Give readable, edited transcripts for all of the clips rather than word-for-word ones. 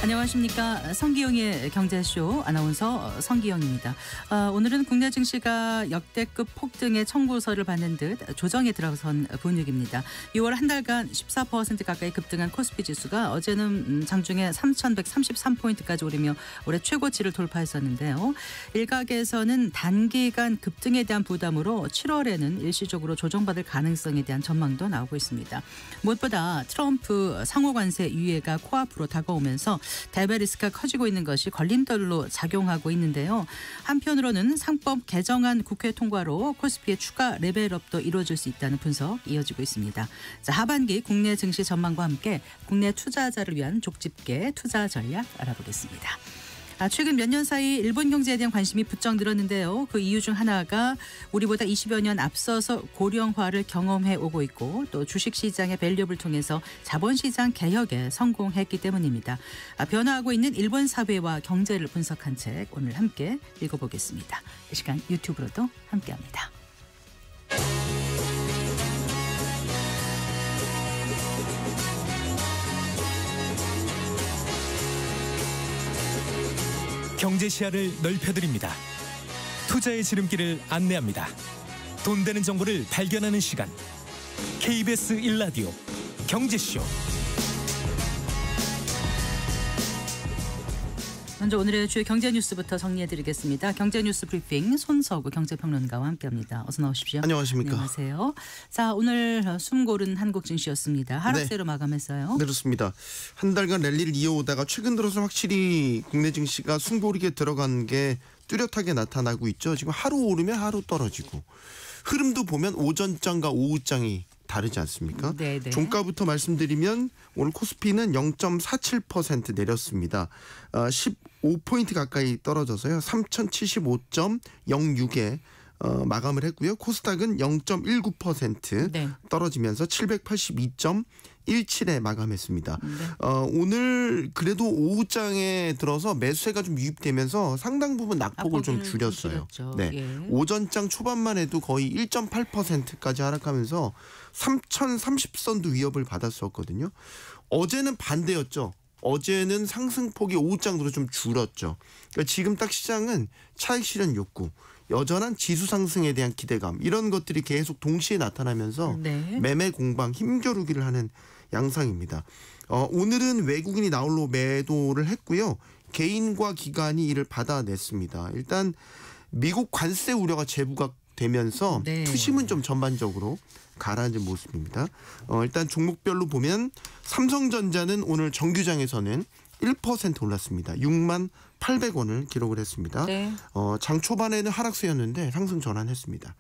안녕하십니까. 성기영의 경제쇼 아나운서 성기영입니다. 오늘은 국내 증시가 역대급 폭등의 청구서를 받는 듯 조정에 들어선 분위기입니다. 6월 한 달간 14% 가까이 급등한 코스피 지수가 어제는 장중에 3,133포인트까지 오르며 올해 최고치를 돌파했었는데요. 일각에서는 단기간 급등에 대한 부담으로 7월에는 일시적으로 조정받을 가능성에 대한 전망도 나오고 있습니다. 무엇보다 트럼프 상호 관세 유예가 코앞으로 다가오면서 대외 리스크가 커지고 있는 것이 걸림돌로 작용하고 있는데요. 한편으로는 상법 개정안 국회 통과로 코스피의 추가 레벨업도 이루어질 수 있다는 분석 이어지고 있습니다. 자, 하반기 국내 증시 전망과 함께 국내 투자자를 위한 족집게 투자 전략 알아보겠습니다. 최근 몇 년 사이 일본 경제에 대한 관심이 부쩍 늘었는데요. 그 이유 중 하나가 우리보다 20여 년 앞서서 고령화를 경험해 오고 있고 또 주식시장의 밸류업을 통해서 자본시장 개혁에 성공했기 때문입니다. 변화하고 있는 일본 사회와 경제를 분석한 책 오늘 함께 읽어보겠습니다. 이 시간 유튜브로도 함께합니다. 경제 시야를 넓혀드립니다. 투자의 지름길을 안내합니다. 돈 되는 정보를 발견하는 시간. KBS 1라디오 경제쇼. 먼저 오늘의 주요 경제 뉴스부터 정리해드리겠습니다. 경제 뉴스 브리핑 손석우 경제평론가와 함께합니다. 어서 나오십시오. 안녕하십니까. 안녕하세요. 자, 오늘 숨 고른 한국 증시였습니다. 하락세로 마감했어요. 네, 그렇습니다. 한 달간 랠리를 이어오다가 최근 들어서 확실히 국내 증시가 숨고르게 들어간 게 뚜렷하게 나타나고 있죠. 지금 하루 오르면 하루 떨어지고 흐름도 보면 오전장과 오후장이 다르지 않습니까? 네네. 종가부터 말씀드리면 오늘 코스피는 0.47% 내렸습니다. 15포인트 가까이 떨어져서요. 3075.06에 마감을 했고요. 코스닥은 0.19% 네. 떨어지면서 782.17에 마감했습니다. 네. 오늘 그래도 오후장에 들어서 매수세가 좀 유입되면서 상당 부분 낙폭을 좀 줄였어요. 네. 예. 오전장 초반만 해도 거의 1.8%까지 하락하면서 3,030선도 위협을 받았었거든요. 어제는 반대였죠. 어제는 상승폭이 오후장 들어 좀 줄었죠. 그러니까 지금 딱 시장은 차익 실현 욕구, 여전한 지수 상승에 대한 기대감 이런 것들이 계속 동시에 나타나면서 네. 매매 공방 힘겨루기를 하는 양상입니다. 오늘은 외국인이 나홀로 매도를 했고요. 개인과 기관이 이를 받아냈습니다. 일단 미국 관세 우려가 재부각되면서 네. 투심은 좀 전반적으로 가라앉은 모습입니다. 일단 종목별로 보면 삼성전자는 오늘 정규장에서는 1% 올랐습니다. 6만 800원을 기록을 했습니다. 네. 장 초반에는 하락세였는데 상승 전환했습니다.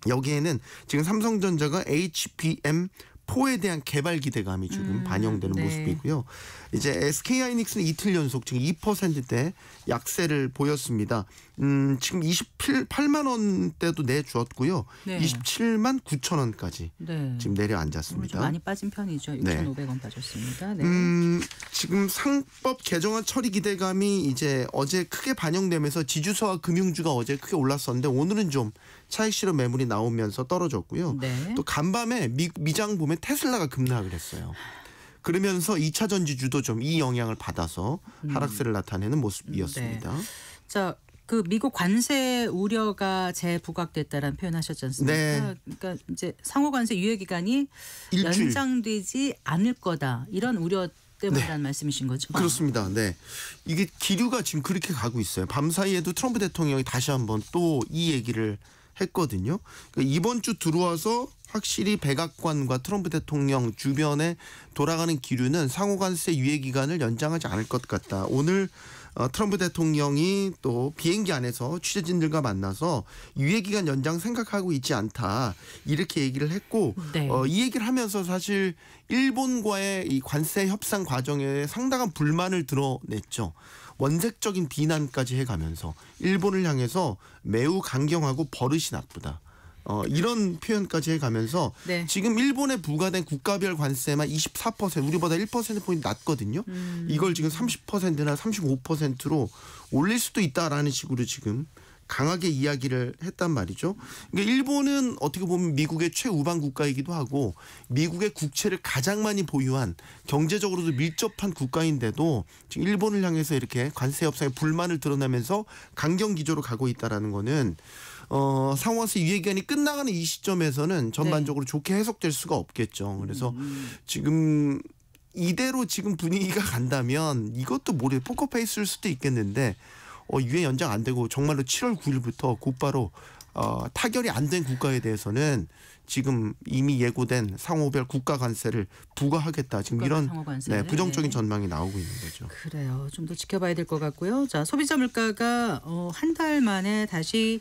여기에는 지금 삼성전자가 HBM4에 대한 개발 기대감이 지금 반영되는 네. 모습이고요. 이제 SK하이닉스는 이틀 연속 지금 2%대 약세를 보였습니다. 지금 28만 원대도 내주었고요. 네. 27만 9천 원까지 네. 지금 내려앉았습니다. 오늘 좀 많이 빠진 편이죠. 6,500원 빠졌습니다. 네. 지금 상법 개정안 처리 기대감이 이제 어제 크게 반영되면서 지주사와 금융주가 어제 크게 올랐었는데 오늘은 좀 차익 실현 매물이 나오면서 떨어졌고요. 네. 또 간밤에 미장 보면 테슬라가 급락을 했어요. 그러면서 2차 전지주도 좀 이 영향을 받아서 하락세를 나타내는 모습이었습니다. 네. 자, 그 미국 관세 우려가 재부각됐다라는 표현하셨지 않습니까? 네. 그러니까 이제 상호 관세 유예 기간이 일주일. 연장되지 않을 거다 이런 우려 때문이라는 네. 말씀이신 거죠? 그렇습니다. 네, 이게 기류가 지금 그렇게 가고 있어요. 밤 사이에도 트럼프 대통령이 다시 한번 또 이 얘기를 했거든요. 그러니까 이번 주 들어와서 확실히 백악관과 트럼프 대통령 주변에 돌아가는 기류는 상호관세 유예 기간을 연장하지 않을 것 같다. 오늘 트럼프 대통령이 또 비행기 안에서 취재진들과 만나서 유예 기간 연장 생각하고 있지 않다 이렇게 얘기를 했고 네. 이 얘기를 하면서 사실 일본과의 이 관세 협상 과정에 상당한 불만을 드러냈죠. 원색적인 비난까지 해가면서 일본을 향해서 매우 강경하고 버릇이 나쁘다. 이런 표현까지 해가면서 네. 지금 일본에 부과된 국가별 관세만 24% 우리보다 1%포인트 낮거든요. 이걸 지금 30%나 35%로 올릴 수도 있다라는 식으로 지금 강하게 이야기를 했단 말이죠. 그러니까 일본은 어떻게 보면 미국의 최우방 국가이기도 하고 미국의 국채를 가장 많이 보유한 경제적으로도 밀접한 국가인데도 지금 일본을 향해서 이렇게 관세 협상에 불만을 드러내면서 강경 기조로 가고 있다라는 거는 상호와서 유예기간이 끝나가는 이 시점에서는 전반적으로 좋게 해석될 수가 없겠죠. 그래서 지금 이대로 지금 분위기가 간다면 이것도 모르겠어요. 포커페이스일 수도 있겠는데 유예 연장 안 되고 정말로 7월 9일부터 곧바로 타결이 안 된 국가에 대해서는 지금 이미 예고된 상호별 국가 관세를 부과하겠다. 지금 이런 부정적인 전망이 나오고 있는 거죠. 그래요. 좀 더 지켜봐야 될 것 같고요. 자, 소비자 물가가 한 달 만에 다시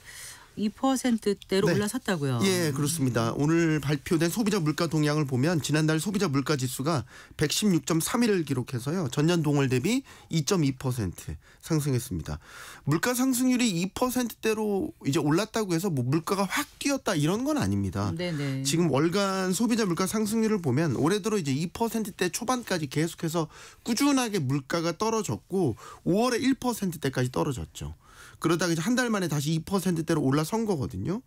2%대로 올라섰다고요. 예, 그렇습니다. 오늘 발표된 소비자 물가 동향을 보면 지난달 소비자 물가 지수가 116.3을 기록해서요. 전년 동월 대비 2.2% 상승했습니다. 물가 상승률이 2%대로 이제 올랐다고 해서 뭐 물가가 확 뛰었다 이런 건 아닙니다. 네네. 지금 월간 소비자 물가 상승률을 보면 올해 들어 이제 2%대 초반까지 계속해서 꾸준하게 물가가 떨어졌고 5월에 1%대까지 떨어졌죠. 그러다가 이제 한 달 만에 다시 2%대로 올라선 거거든요.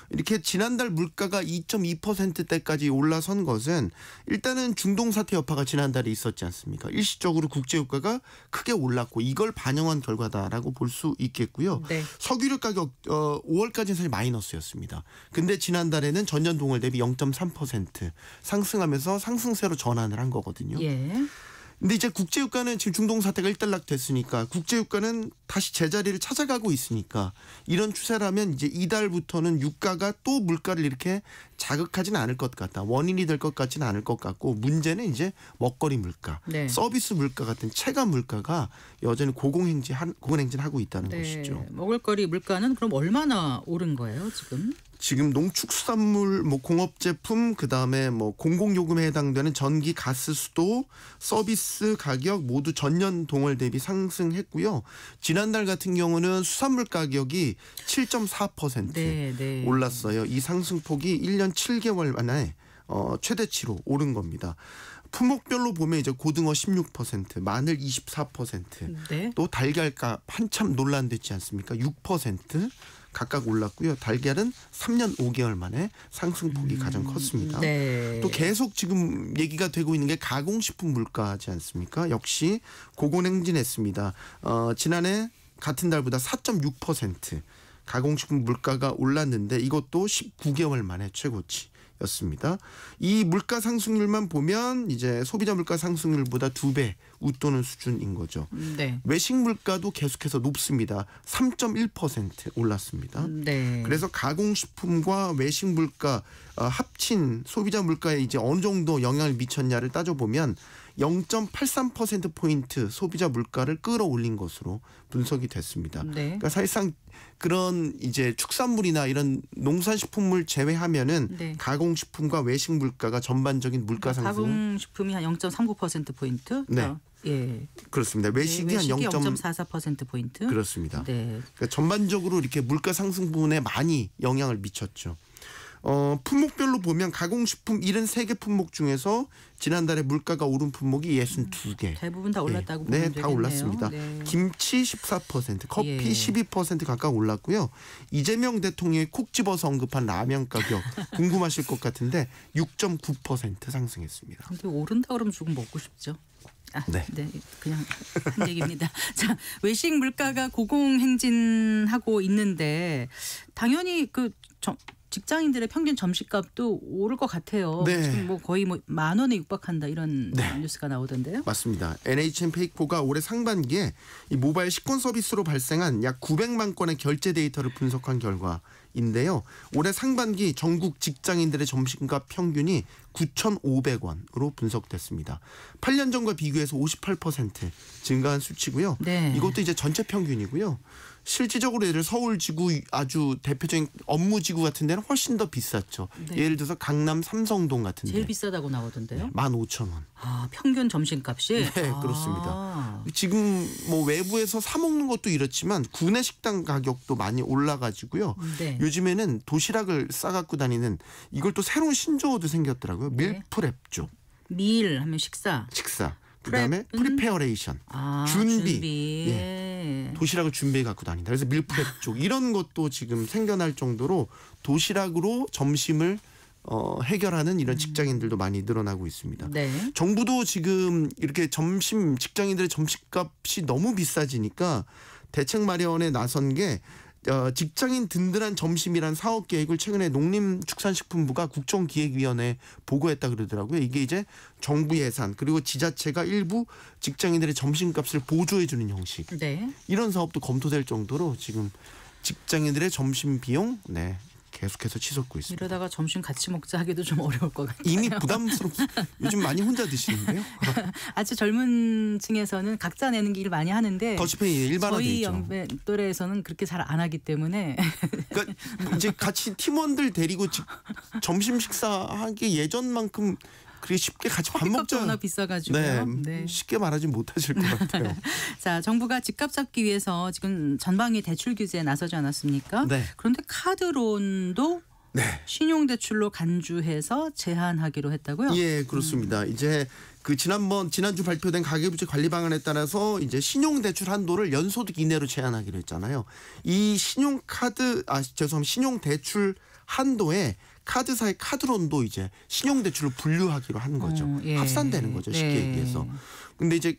이렇게 지난달 물가가 2.2%대까지 올라선 것은 일단은 중동 사태 여파가 지난달에 있었지 않습니까? 일시적으로 국제유가가 크게 올랐고 이걸 반영한 결과다라고 볼 수 있겠고요. 네. 석유류 가격 5월까지는 사실 마이너스였습니다. 근데 지난달에는 전년 동월 대비 0.3% 상승하면서 상승세로 전환을 한 거거든요. 예. 근데 이제 국제유가는 지금 중동 사태가 일단락 됐으니까 국제유가는 다시 제자리를 찾아가고 있으니까 이런 추세라면 이제 이달부터는 유가가 또 물가를 이렇게 자극하지는 않을 것 같다. 원인이 될 것 같지는 않을 것 같고 문제는 이제 먹거리 물가, 서비스 물가 같은 체감 물가가 여전히 고공행진하고 있다는 것이죠. 먹을거리 물가는 그럼 얼마나 오른 거예요 지금? 지금 농축수산물, 공업제품, 그다음에 공공요금에 해당되는 전기, 가스, 수도, 서비스 가격 모두 전년 동월 대비 상승했고요. 지난달 같은 경우는 수산물 가격이 7.4% 올랐어요. 이 상승폭이 1년 7개월 만에 최대치로 오른 겁니다. 품목별로 보면 이제 고등어 16%, 마늘 24%, 또 달걀값 한참 논란됐지 않습니까? 6%. 각각 올랐고요. 달걀은 3년 5개월 만에 상승폭이 가장 컸습니다. 또 계속 지금 얘기가 되고 있는 게 가공식품 물가지 않습니까? 역시 고공행진했습니다. 지난해 같은 달보다 4.6% 가공식품 물가가 올랐는데 이것도 19개월 만에 최고치. 였습니다. 이 물가 상승률만 보면 이제 소비자 물가 상승률보다 2배 웃도는 수준인 거죠. 외식 물가도 계속해서 높습니다. 3.1% 올랐습니다. 그래서 가공식품과 외식 물가 합친 소비자 물가에 이제 어느 정도 영향을 미쳤냐를 따져보면 0.83%포인트 소비자 물가를 끌어올린 것으로 분석이 됐습니다. 그러니까 사실상 그런 이제 축산물이나 이런 농산식품물 제외하면은 가공식품과 외식 물가가 전반적인 물가 상승. 가공식품이 한 0.39%포인트? 예. 그렇습니다. 외식이 한 0.44%포인트? 그렇습니다. 그러니까 전반적으로 이렇게 물가 상승 부분에 많이 영향을 미쳤죠. 품목별로 보면 가공식품 73개 품목 중에서 지난달에 물가가 오른 품목이 62개. 대부분 다 올랐다고 보면 되겠네요. 다 올랐습니다. 김치 14%, 커피 12% 각각 올랐고요. 이재명 대통령이 콕 집어서 언급한 라면 가격 궁금하실 것 같은데 6.9% 상승했습니다. 근데 오른다 그러면 조금 먹고 싶죠. 그냥 한 얘기입니다. 자, 외식 물가가 고공행진하고 있는데 당연히 직장인들의 평균 점심값도 오를 것 같아요. 지금 거의 10,000원에 육박한다 이런 뉴스가 나오던데요. 맞습니다. NHN페이코가 올해 상반기에 이 모바일 식권 서비스로 발생한 약 900만 건의 결제 데이터를 분석한 결과인데요. 올해 상반기 전국 직장인들의 점심값 평균이 9,500원으로 분석됐습니다. 8년 전과 비교해서 58% 증가한 수치고요. 이것도 이제 전체 평균이고요. 실질적으로 예를 서울지구 아주 대표적인 업무지구 같은 데는 훨씬 더 비쌌죠. 예를 들어서 강남 삼성동 같은 데. 제일 비싸다고 나오던데요. 15,000원. 평균 점심값이? 그렇습니다. 지금 외부에서 사 먹는 것도 이렇지만 구내 식당 가격도 많이 올라가지고요. 요즘에는 도시락을 싸갖고 다니는 이걸 또 새로운 신조어도 생겼더라고요. 밀프렙죠. 밀 하면 식사. 그다음에 프리페어레이션, 준비. 예. 도시락을 준비해 갖고 다닌다. 그래서 밀프렙 쪽 이런 것도 지금 생겨날 정도로 도시락으로 점심을 해결하는 이런 직장인들도 많이 늘어나고 있습니다. 네. 정부도 지금 이렇게 직장인들의 점심값이 너무 비싸지니까 대책 마련에 나선 게 직장인 든든한 점심이란 사업 계획을 최근에 농림축산식품부가 국정기획위원회에 보고했다 그러더라고요. 이게 이제 정부 예산 그리고 지자체가 일부 직장인들의 점심값을 보조해 주는 형식. 네. 이런 사업도 검토될 정도로 지금 직장인들의 점심 비용 계속해서 치솟고 있습니다. 이러다가 점심 같이 먹자 하기도 좀 어려울 것 같아요. 이미 요즘 많이 혼자 드시는데요. 아주 젊은 층에서는 각자 내는 길 많이 하는데 더치페이 일반화돼 저희 있죠. 연배 또래에서는 그렇게 잘 안 하기 때문에 그러니까 이제 같이 팀원들 데리고 점심 식사하기 예전만큼 그렇게 쉽게 같이 밥 커피값도 먹자. 워낙 비싸가지고요. 네. 쉽게 말하지 못하실 것 같아요. 자, 정부가 집값 잡기 위해서 지금 전방위 대출 규제에 나서지 않았습니까? 네. 그런데 카드론도 신용대출로 간주해서 제한하기로 했다고요? 예, 그렇습니다. 이제 지난주 발표된 가계부채 관리 방안에 따라서 이제 신용대출 한도를 연소득 이내로 제한하기로 했잖아요. 이 신용대출 한도에 카드사의 카드론도 이제 신용대출로 분류하기로 한 거죠. 합산되는 거죠. 쉽게 얘기해서. 근데 이제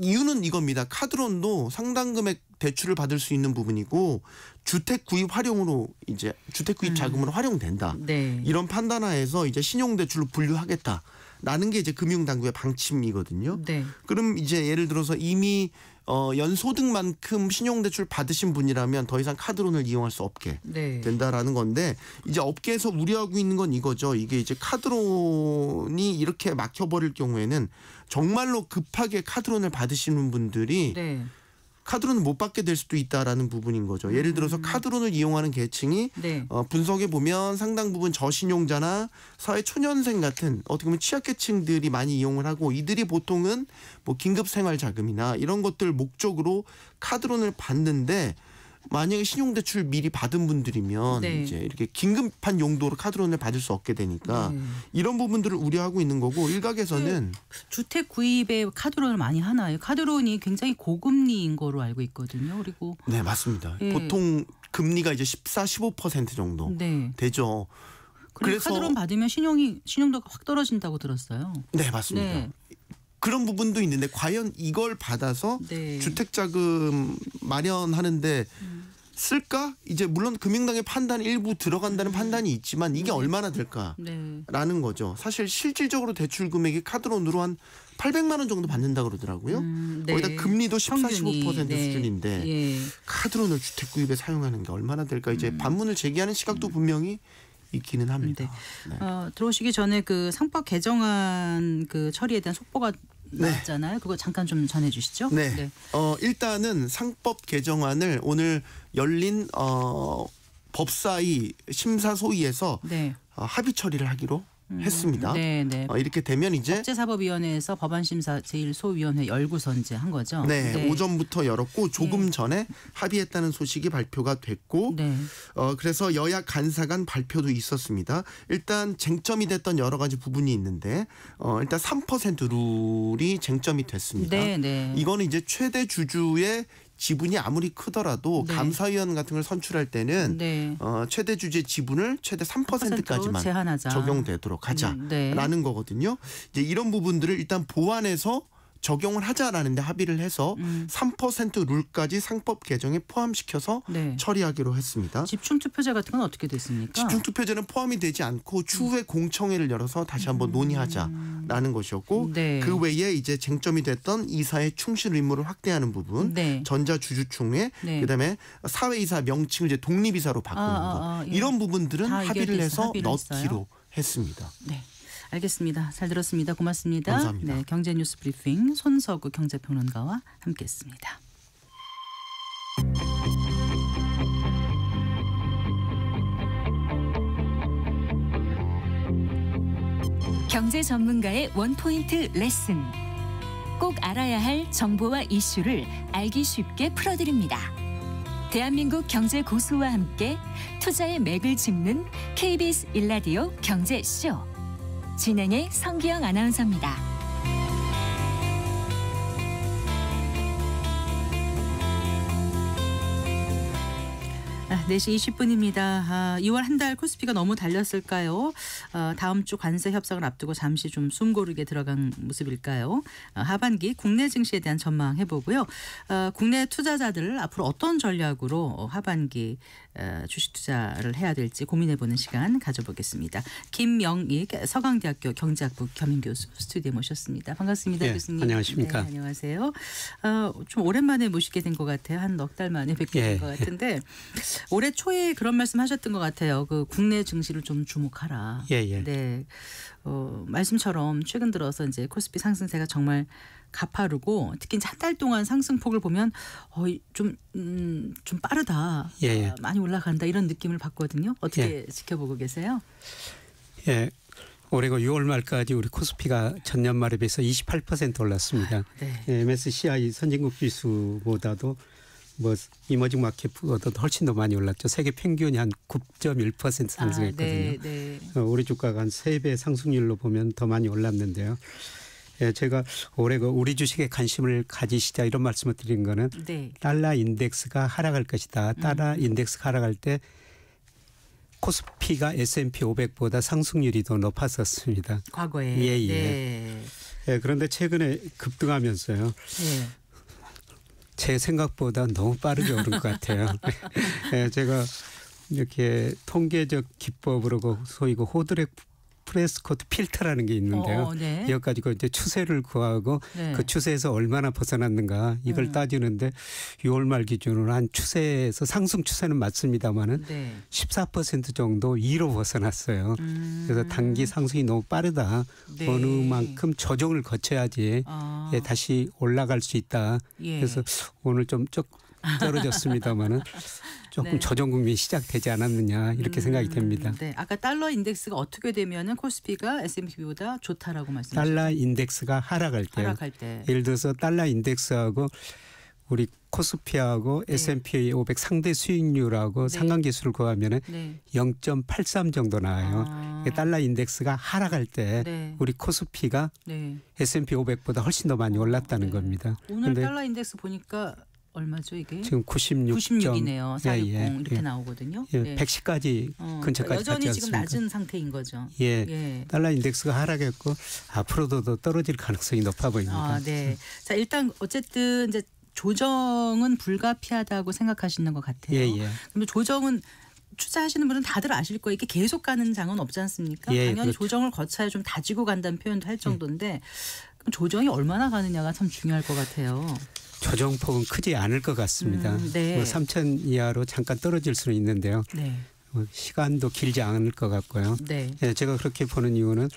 이유는 이겁니다. 카드론도 상당 금액 대출을 받을 수 있는 부분이고 주택 구입 활용으로 이제 주택 구입 자금으로 활용된다. 네. 이런 판단하에서 이제 신용대출로 분류하겠다라는 게 이제 금융당국의 방침이거든요. 네. 그럼 이제 예를 들어서 이미 연소득만큼 신용대출 받으신 분이라면 더 이상 카드론을 이용할 수 없게 된다라는 건데 이제 업계에서 우려하고 있는 건 이거죠. 이게 이제 카드론이 이렇게 막혀버릴 경우에는 정말로 급하게 카드론을 받으시는 분들이 카드론을 못 받게 될 수도 있다라는 부분인 거죠. 예를 들어서 카드론을 이용하는 계층이 분석해 보면 상당 부분 저신용자나 사회 초년생 같은 어떻게 보면 취약계층들이 많이 이용을 하고 이들이 보통은 뭐 긴급생활자금이나 이런 것들 목적으로 카드론을 받는데 만약에 신용대출 미리 받은 분들이면 이제 이렇게 긴급한 용도로 카드론을 받을 수 없게 되니까 이런 부분들을 우려하고 있는 거고 일각에서는 주택 구입에 카드론을 많이 하나요? 카드론이 굉장히 고금리인 거로 알고 있거든요. 그리고 네, 맞습니다. 보통 금리가 이제 14, 15% 정도 되죠. 그래서 카드론 받으면 신용도가 확 떨어진다고 들었어요. 네, 맞습니다. 그런 부분도 있는데 과연 이걸 받아서 주택자금 마련하는데 쓸까? 이제 물론 금융당의 판단이 일부 들어간다는 판단이 있지만 이게 얼마나 될까라는 거죠. 사실 실질적으로 대출 금액이 카드론으로 한 800만 원 정도 받는다 그러더라고요. 거기다 금리도 14, 15% 수준인데 카드론을 주택 구입에 사용하는 게 얼마나 될까? 이제 반문을 제기하는 시각도 분명히 있기는 합니다. 들어오시기 전에 그 상법 개정안 그 처리에 대한 속보가 나왔잖아요. 그거 잠깐 좀 전해주시죠. 일단은 상법 개정안을 오늘 열린 법사위 심사소위에서 합의 처리를 하기로 했습니다. 이렇게 되면 이제 법제사법위원회에서 법안심사 제1소위원회 열고서 이제 한 거죠. 오전부터 열었고 조금 전에 합의했다는 소식이 발표가 됐고 그래서 여야 간사 간 발표도 있었습니다. 일단 쟁점이 됐던 여러 가지 부분이 있는데 일단 3% 룰이 쟁점이 됐습니다. 이거는 이제 최대 주주의 지분이 아무리 크더라도 감사위원 같은 걸 선출할 때는 최대 주주의 지분을 최대 3%까지만 제한하자. 적용되도록 하자라는 거거든요. 이제 이런 부분들을 일단 보완해서 적용을 하자라는데 합의를 해서 3% 룰까지 상법 개정에 포함시켜서 처리하기로 했습니다. 집중투표제 같은 건 어떻게 됐습니까? 집중투표제는 포함이 되지 않고 추후에 공청회를 열어서 다시 한번 논의하자라는 것이었고 그 외에 이제 쟁점이 됐던 이사의 충실 의무를 확대하는 부분, 전자주주총회, 그다음에 사회이사 명칭을 이제 독립이사로 바꾸는 것 이런 부분들은 합의를 해서 넣기로 했습니다. 알겠습니다. 잘 들었습니다. 고맙습니다. 감사합니다. 경제뉴스 브리핑 손석우 경제평론가와 함께했습니다. 경제 전문가의 원포인트 레슨. 꼭 알아야 할 정보와 이슈를 알기 쉽게 풀어드립니다. 대한민국 경제 고수와 함께 투자의 맥을 짚는 KBS 1라디오 경제쇼. 진행의 성기영 아나운서입니다. 4시 20분입니다. 2월 한 달 코스피가 너무 달렸을까요? 다음 주 관세 협상을 앞두고 잠시 좀 숨고르게 들어간 모습일까요? 하반기 국내 증시에 대한 전망 해보고요. 국내 투자자들 앞으로 어떤 전략으로 하반기 주식 투자를 해야 될지 고민해보는 시간 가져보겠습니다. 김영익 서강대학교 경제학부 겸임교수 스튜디오에 모셨습니다. 반갑습니다. 예, 교수님. 안녕하십니까. 네, 안녕하세요. 좀 오랜만에 모시게 된 것 같아요. 한 넉 달 만에 뵙게 된 것 같은데 올해 초에 그런 말씀하셨던 것 같아요. 그 국내 증시를 좀 주목하라. 예. 네, 말씀처럼 최근 들어서 이제 코스피 상승세가 정말 가파르고 특히 한 달 동안 상승폭을 보면 좀 빠르다. 예. 많이 올라간다 이런 느낌을 받거든요. 어떻게 지켜보고 계세요? 예. 올해가 6월 말까지 우리 코스피가 전년 말에 비해서 28% 올랐습니다. 네. 예, MSCI 선진국 지수보다도 뭐 이머징 마켓보다도 훨씬 더 많이 올랐죠. 세계 평균이 한 9.1% 상승했거든요. 네. 우리 주가가 한 3배 상승률로 보면 더 많이 올랐는데요. 예, 제가 올해 우리 주식에 관심을 가지시자 이런 말씀을 드린 거는 네. 달러 인덱스가 하락할 것이다. 달러 인덱스가 하락할 때 코스피가 S&P 500보다 상승률이 더 높았었습니다. 과거에. 예. 네. 예, 그런데 최근에 급등하면서요. 네. 제 생각보다 너무 빠르게 오른 것 같아요. 예, 제가 이렇게 통계적 기법으로 소위 호드렉 프레스코트 필터라는 게 있는데요. 네. 이것 가지고 이제 추세를 구하고 네. 그 추세에서 얼마나 벗어났는가 이걸 따지는데 6월 말 기준으로 한 추세에서 상승 추세는 맞습니다만은 네. 14% 정도 위로 벗어났어요. 그래서 단기 상승이 너무 빠르다. 네. 어느 만큼 조정을 거쳐야지 다시 올라갈 수 있다. 예. 그래서 오늘 좀 떨어졌습니다만은 조금 네. 조정 국면이 시작되지 않았느냐 이렇게 생각이 됩니다. 네, 아까 달러 인덱스가 어떻게 되면은 코스피가 S&P보다 좋다라고 말씀하셨죠. 달러 인덱스가 하락할 때, 예를 들어서 달러 인덱스하고 우리 코스피하고 네. S&P 500 상대 수익률하고 네. 상관계수를 구하면은 네. 0.83 정도 나와요. 달러 인덱스가 하락할 때 네. 우리 코스피가 네. S&P 500보다 훨씬 더 많이 올랐다는 네. 겁니다. 오늘 근데 달러 인덱스 보니까 얼마죠 이게? 지금 96이네요. 460 이렇게 예. 나오거든요. 예, 네. 110까지 근처까지 여전히 갔지 지금 않습니까? 낮은 상태인 거죠. 예. 달러 인덱스가 하락했고 앞으로도 더 떨어질 가능성이 높아 보입니다. 네. 자, 일단 어쨌든 이제 조정은 불가피하다고 생각하시는 것 같아요. 예. 그런데 조정은 투자하시는 분은 다들 아실 거예요. 이게 계속 가는 장은 없지 않습니까? 예, 당연히 그렇죠. 조정을 거쳐야 좀 다지고 간다는 표현도 할 정도인데 그럼 조정이 얼마나 가느냐가 참 중요할 것 같아요. 조정폭은 크지 않을 것 같습니다. 네. 뭐 3천 이하로 잠깐 떨어질 수는 있는데요. 네. 시간도 길지 않을 것 같고요. 네. 예, 제가 그렇게 보는 이유는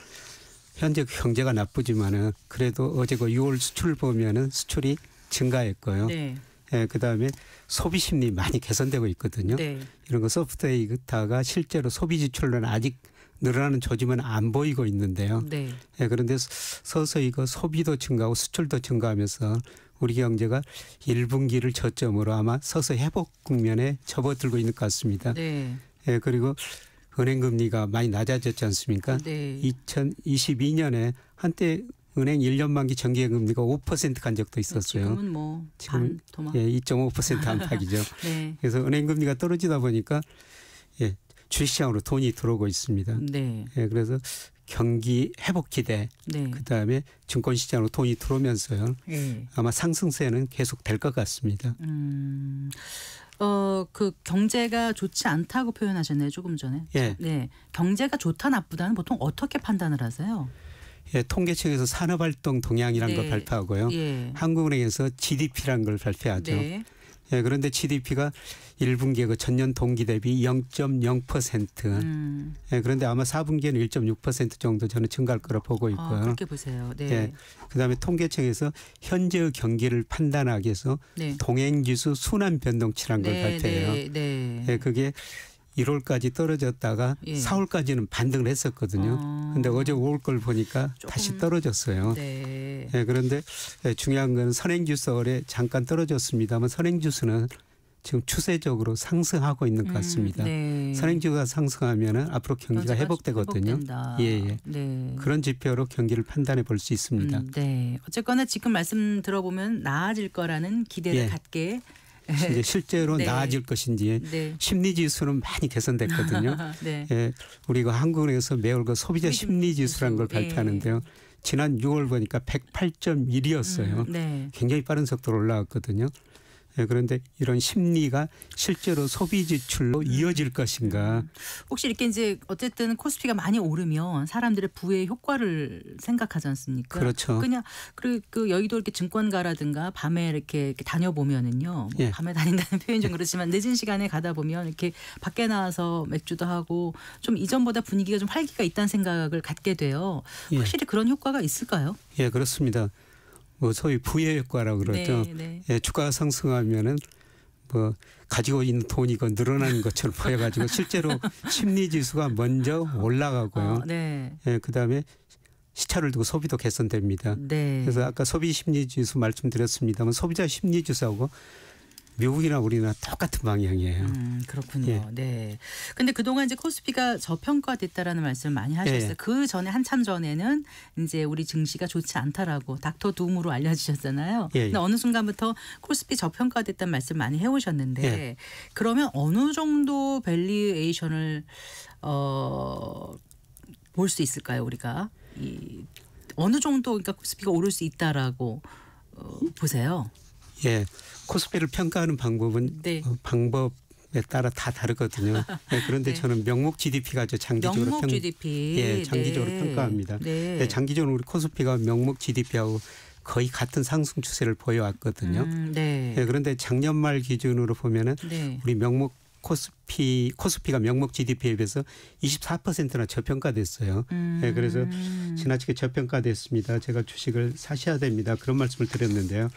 현재 경제가 나쁘지만은 그래도 어제 6월 수출 보면은 수출이 증가했고요. 네. 예, 그다음에 소비 심리 많이 개선되고 있거든요. 네. 이런 거 소프트웨어가 실제로 소비 지출은 아직 늘어나는 조짐은 안 보이고 있는데요. 네. 예, 그런데 서서히 소비도 증가하고 수출도 증가하면서 우리 경제가 1분기를 저점으로 아마 서서히 회복 국면에 접어들고 있는 것 같습니다. 네. 예, 그리고 은행 금리가 많이 낮아졌지 않습니까? 네. 2022년에 한때 은행 1년 만기 정기 금리가 5% 간 적도 있었어요. 지금은 뭐 지금 도마. 예, 2.5% 안팎이죠. 네. 그래서 은행 금리가 떨어지다 보니까 예, 주식시장으로 돈이 들어오고 있습니다. 네. 예, 그래서 경기 회복 기대, 네. 그다음에 증권시장으로 돈이 들어오면서요. 네. 아마 상승세는 계속 될 것 같습니다. 그 경제가 좋지 않다고 표현하셨네요. 조금 전에. 예. 네. 경제가 좋다 나쁘다는 보통 어떻게 판단을 하세요? 예, 통계청에서 산업활동 동향이라는 네. 걸 발표하고요. 예. 한국은행에서 GDP라는 걸 발표하죠. 네. 예, 그런데 GDP가 1분기에 전년 동기 대비 0.0%. 예, 그런데 아마 4분기에는 1.6% 정도 저는 증가할 거라 보고 있고요. 그렇게 보세요. 네. 예, 그다음에 통계청에서 현재의 경기를 판단하기 위해서 네. 동행지수 순환 변동치라는 걸 발표해요. 네. 예, 그게 1월까지 떨어졌다가 예. 4월까지는 반등을 했었거든요. 그런데 어제 5월 걸 보니까 다시 떨어졌어요. 네. 예, 그런데 중요한 건 선행지수 올해 잠깐 떨어졌습니다만 선행지수는 지금 추세적으로 상승하고 있는 것 같습니다. 네. 선행지수가 상승하면 앞으로 경기가 회복되거든요. 회복된다. 예. 네. 그런 지표로 경기를 판단해 볼 수 있습니다. 네. 어쨌거나 지금 말씀 들어보면 나아질 거라는 기대를 예. 갖게 이제 실제로 네. 나아질 것인지 네. 심리 지수는 많이 개선됐거든요. 네. 예, 우리가 한국은행에서 매월 그 소비자 심리 지수라는 걸 예. 발표하는데요. 지난 6월 보니까 108.1이었어요. 네. 굉장히 빠른 속도로 올라갔거든요. 예, 그런데 이런 심리가 실제로 소비 지출로 이어질 것인가? 혹시 이렇게 이제 어쨌든 코스피가 많이 오르면 사람들의 부의 효과를 생각하지 않습니까? 그렇죠. 그냥 그 여의도 이렇게 증권가라든가 밤에 이렇게 다녀보면은요. 뭐 예. 밤에 다닌다는 표현 좀 그렇지만 늦은 시간에 가다 보면 이렇게 밖에 나와서 맥주도 하고 좀 이전보다 분위기가 좀 활기가 있다는 생각을 갖게 돼요. 예. 확실히 그런 효과가 있을까요? 예, 그렇습니다. 뭐 소위 부의 효과라고 그러죠. 네, 네. 예, 주가가 상승하면은 뭐 가지고 있는 돈이 이거 늘어나는 것처럼 보여가지고 실제로 심리 지수가 먼저 올라가고요. 네. 예, 그다음에 시차를 두고 소비도 개선됩니다. 네. 그래서 아까 소비 심리 지수 말씀드렸습니다만 소비자 심리 지수하고 미국이나 우리나라 똑같은 방향이에요. 그렇군요. 예. 네. 근데 그동안 이제 코스피가 저평가됐다라는 말씀을 많이 하셨어요. 예. 그 전에 한참 전에는 이제 우리 증시가 좋지 않다라고 닥터 둠으로 알려주셨잖아요. 예, 예. 근데 어느 순간부터 코스피 저평가됐다는 말씀 많이 해오셨는데 예. 그러면 어느 정도 밸류에이션을 볼 수 있을까요? 우리가 어느 정도 그러니까 코스피가 오를 수 있다라고 보세요. 예, 코스피를 평가하는 방법은 네. 방법에 따라 다 다르거든요. 예, 그런데 네. 저는 명목 GDP가 아주 장기적으로 명목 GDP. 예, 장기적으로 네. 평가합니다. 네. 예, 장기적으로 우리 코스피가 명목 GDP하고 거의 같은 상승 추세를 보여왔거든요. 네. 예, 그런데 작년 말 기준으로 보면은 네. 우리 명목 코스피가 명목 GDP에 비해서 24%나 저평가됐어요. 예, 그래서 지나치게 저평가됐습니다. 제가 주식을 사셔야 됩니다. 그런 말씀을 드렸는데요.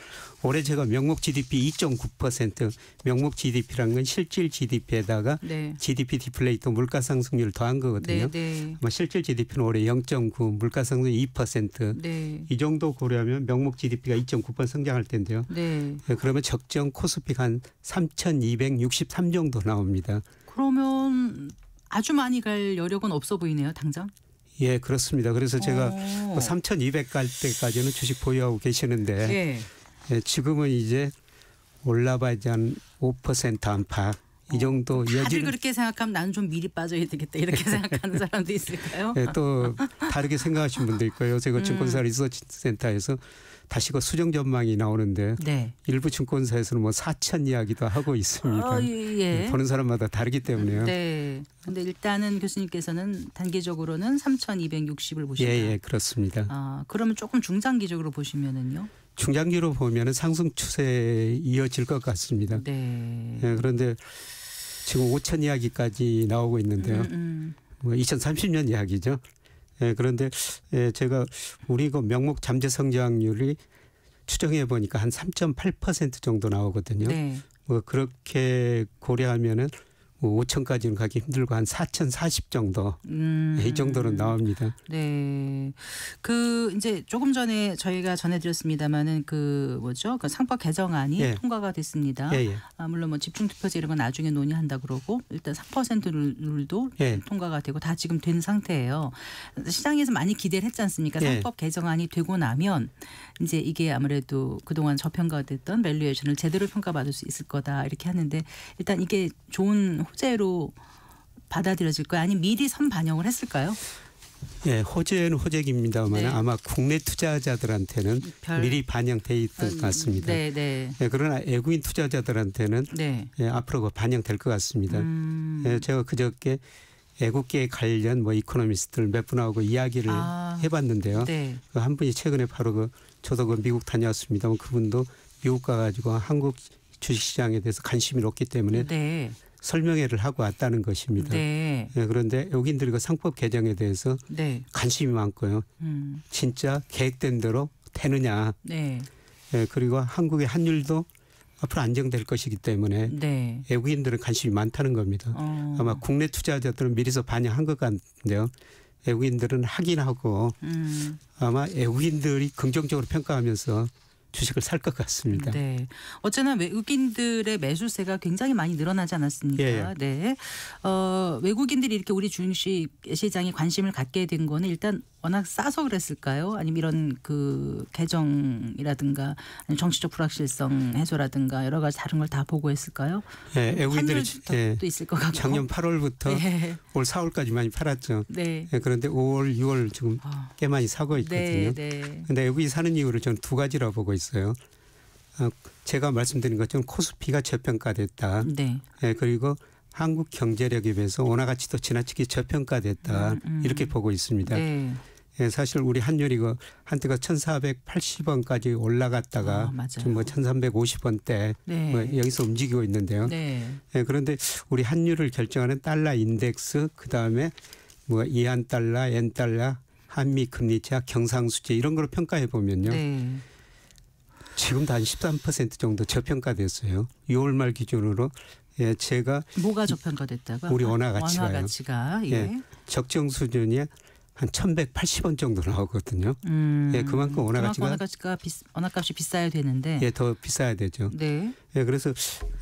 올해 제가 명목 GDP 2.9% 명목 GDP라는 건 실질 GDP에다가 네. GDP 디플레이터 물가 상승률을 더한 거거든요. 네. 아마 실질 GDP는 올해 0.9, 물가 상승 2%. 네. 이 정도 고려하면 명목 GDP가 2.9% 성장할 텐데요. 네. 예, 그러면 적정 코스피가 한 3,263 정도 나옵니다. 그러면 아주 많이 갈 여력은 없어 보이네요, 당장. 예, 그렇습니다. 그래서 제가 오. 3,200 갈 때까지는 주식 보유하고 계시는데 예. 예, 지금은 이제 올라봐야지 한 5% 안팎 이 정도 다들 여지는 그렇게 생각하면 나는 좀 미리 빠져야 되겠다 이렇게 생각하는 사람도 있을까요? 예, 또 다르게 생각하시는 분도 있고요. 요새 그 증권사 리서치 센터에서 다시 그 수정 전망이 나오는데 네. 일부 증권사에서는 뭐 4천 이야기도 하고 있습니다. 예. 보는 사람마다 다르기 때문에요. 네. 근데 일단은 교수님께서는 단기적으로는 3,260을 보신다. 예, 그렇습니다. 아, 그러면 조금 중장기적으로 보시면은요. 중장기로 보면은 상승 추세에 이어질 것 같습니다. 네. 예, 그런데 지금 5천 이야기까지 나오고 있는데요. 뭐 2030년 이야기죠. 예, 그런데 예, 제가 우리 그 명목 잠재 성장률이 추정해 보니까 한 3.8% 정도 나오거든요. 네. 뭐 그렇게 고려하면은 뭐 5천까지는 가기 힘들고 한 4,040 정도 이 정도는 나옵니다. 네. 그 이제 조금 전에 저희가 전해드렸습니다마는 그 뭐죠? 그 상법 개정안이 예. 통과가 됐습니다. 예, 예. 아, 물론 뭐 집중투표제 이런 건 나중에 논의한다 그러고 일단 3% 룰도 예. 통과가 되고 다 지금 된 상태예요. 시장에서 많이 기대를 했지 않습니까? 예. 상법 개정안이 되고 나면 이제 이게 아무래도 그동안 저평가됐던 밸류에이션을 제대로 평가받을 수 있을 거다 이렇게 하는데 일단 이게 좋은 호재로 받아들여질까요? 아니면 미리 선반영을 했을까요? 예, 호재는 호재입니다만 네. 아마 국내 투자자들한테는 미리 반영돼 있을 것 같습니다. 네, 네. 예, 그러나 외국인 투자자들한테는 네. 예, 앞으로 그 반영될 것 같습니다. 예, 제가 그저께 애국계 관련 뭐 이코노미스트들 몇 분하고 이야기를 해봤는데요. 네. 그 한 분이 최근에 바로 저도 그 미국 다녀왔습니다만 그분도 미국 가가지고 한국 주식시장에 대해서 관심이 높기 때문에 네. 설명회를 하고 왔다는 것입니다. 네. 예, 그런데 외국인들이 그 상법 개정에 대해서 네. 관심이 많고요. 진짜 계획된 대로 되느냐. 네. 예, 그리고 한국의 환율도 앞으로 안정될 것이기 때문에 네. 외국인들은 관심이 많다는 겁니다. 아마 국내 투자자들은 미리서 반영한 것 같은데요. 외국인들은 하긴 하고 아마 외국인들이 긍정적으로 평가하면서 주식을 살 것 같습니다. 네. 어쨌거나 외국인들의 매수세가 굉장히 많이 늘어나지 않았습니까? 예. 네. 외국인들이 이렇게 우리 주식 시장에 관심을 갖게 된 거는 일단 워낙 싸서 그랬을까요? 아니면 이런 그 개정이라든가 아니면 정치적 불확실성 해소라든가 여러 가지 다른 걸 다 보고 했을까요? 예, 외국인들이 또 있을 것 같고. 작년 8월부터 네. 올 4월까지 많이 팔았죠. 네. 예, 그런데 5월, 6월 지금 꽤 많이 사고 있거든요. 네. 근데 외국인 사는 이유를 저는 두 가지라고 보고 있어요. 제가 말씀드린 것처럼 코스피가 저평가됐다. 네. 예, 그리고 한국 경제력에 비해서 원화 가치도 지나치게 저평가됐다. 이렇게 보고 있습니다. 네. 예, 사실 우리 환율이 한때가 1,480원까지 올라갔다가 지금 뭐 1,350원대 네. 뭐 여기서 움직이고 있는데요. 네. 예, 그런데 우리 환율을 결정하는 달러 인덱스 그다음에 뭐 이한 달러, 엔 달러, 한미 금리차, 경상수지 이런 걸로 평가해 보면요. 네. 지금도 한 13% 정도 저평가됐어요. 6월 말 기준으로 예, 제가 뭐가 저평가됐다가 우리 원화 가치가요. 원화 가치가 예. 예, 적정 수준이 한 1,180원 정도 나오거든요. 예, 그만큼 원화값이 비싸야 되는데 예, 더 비싸야 되죠. 네. 예, 그래서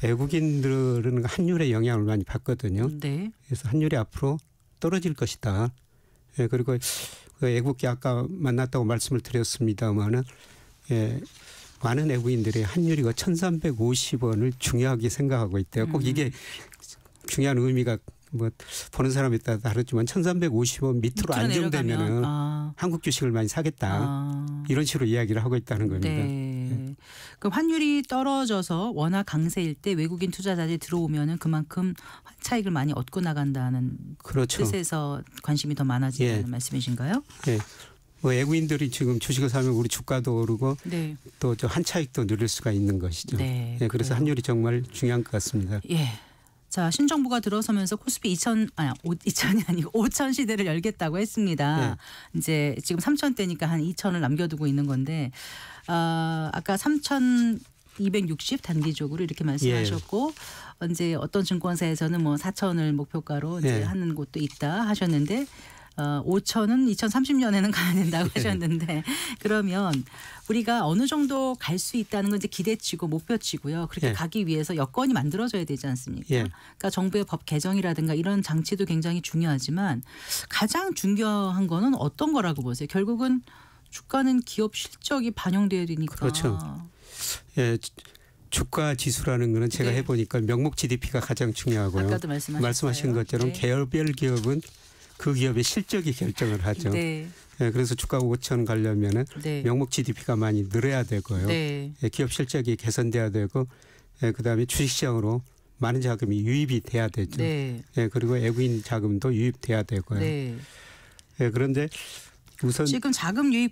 외국인들은 환율의 영향을 많이 받거든요. 네. 그래서 환율이 앞으로 떨어질 것이다. 예, 그리고 그 외국계 아까 만났다고 말씀을 드렸습니다마는 예, 많은 외국인들이 환율이 1,350원을 중요하게 생각하고 있대요. 꼭 이게 중요한 의미가 뭐 보는 사람에 따라 다르지만 1,350원 밑으로 안정되면은 한국 주식을 많이 사겠다. 이런 식으로 이야기를 하고 있다는 겁니다. 네. 그 환율이 떨어져서 원화 강세일 때 외국인 투자자들이 들어오면은 그만큼 차익을 많이 얻고 나간다는 그렇죠. 뜻에서 관심이 더 많아진다는 말씀이신가요? 네. 뭐 외국인들이 지금 주식을 사면 우리 주가도 오르고 네. 또 저 한 차익도 누릴 수가 있는 것이죠. 네. 네, 그래서 환율이 정말 중요한 것 같습니다. 예. 자, 신정부가 들어서면서 코스피 2,000이 아니고 5,000 시대를 열겠다고 했습니다. 네. 이제 지금 3,000대니까 한 2,000을 남겨두고 있는 건데 아까 3,260 단기적으로 이렇게 말씀하셨고 이제 어떤 증권사에서는 뭐 4,000을 목표가로 이제 하는 곳도 있다 하셨는데 5,000은 2030년에는 가야 된다고 하셨는데 그러면 우리가 어느 정도 갈 수 있다는 건 이제 기대치고 목표치고요. 그렇게 가기 위해서 여건이 만들어져야 되지 않습니까? 그러니까 정부의 법 개정이라든가 이런 장치도 굉장히 중요하지만 가장 중요한 거는 어떤 거라고 보세요? 결국은 주가는 기업 실적이 반영돼야 되니까. 그렇죠. 예. 주가 지수라는 거는 제가 해보니까 명목 GDP가 가장 중요하고요. 아까도 말씀하신 것처럼 계열별 기업은 그 기업의 실적이 결정을 하죠. 네. 네, 그래서 주가 5,000 가려면은 명목 GDP가 많이 늘어야 되고요. 네, 기업 실적이 개선돼야 되고 그다음에 주식시장으로 많은 자금이 유입이 돼야 되죠. 네, 그리고 외국인 자금도 유입돼야 되고요. 네, 그런데 우선 지금 자금 유입은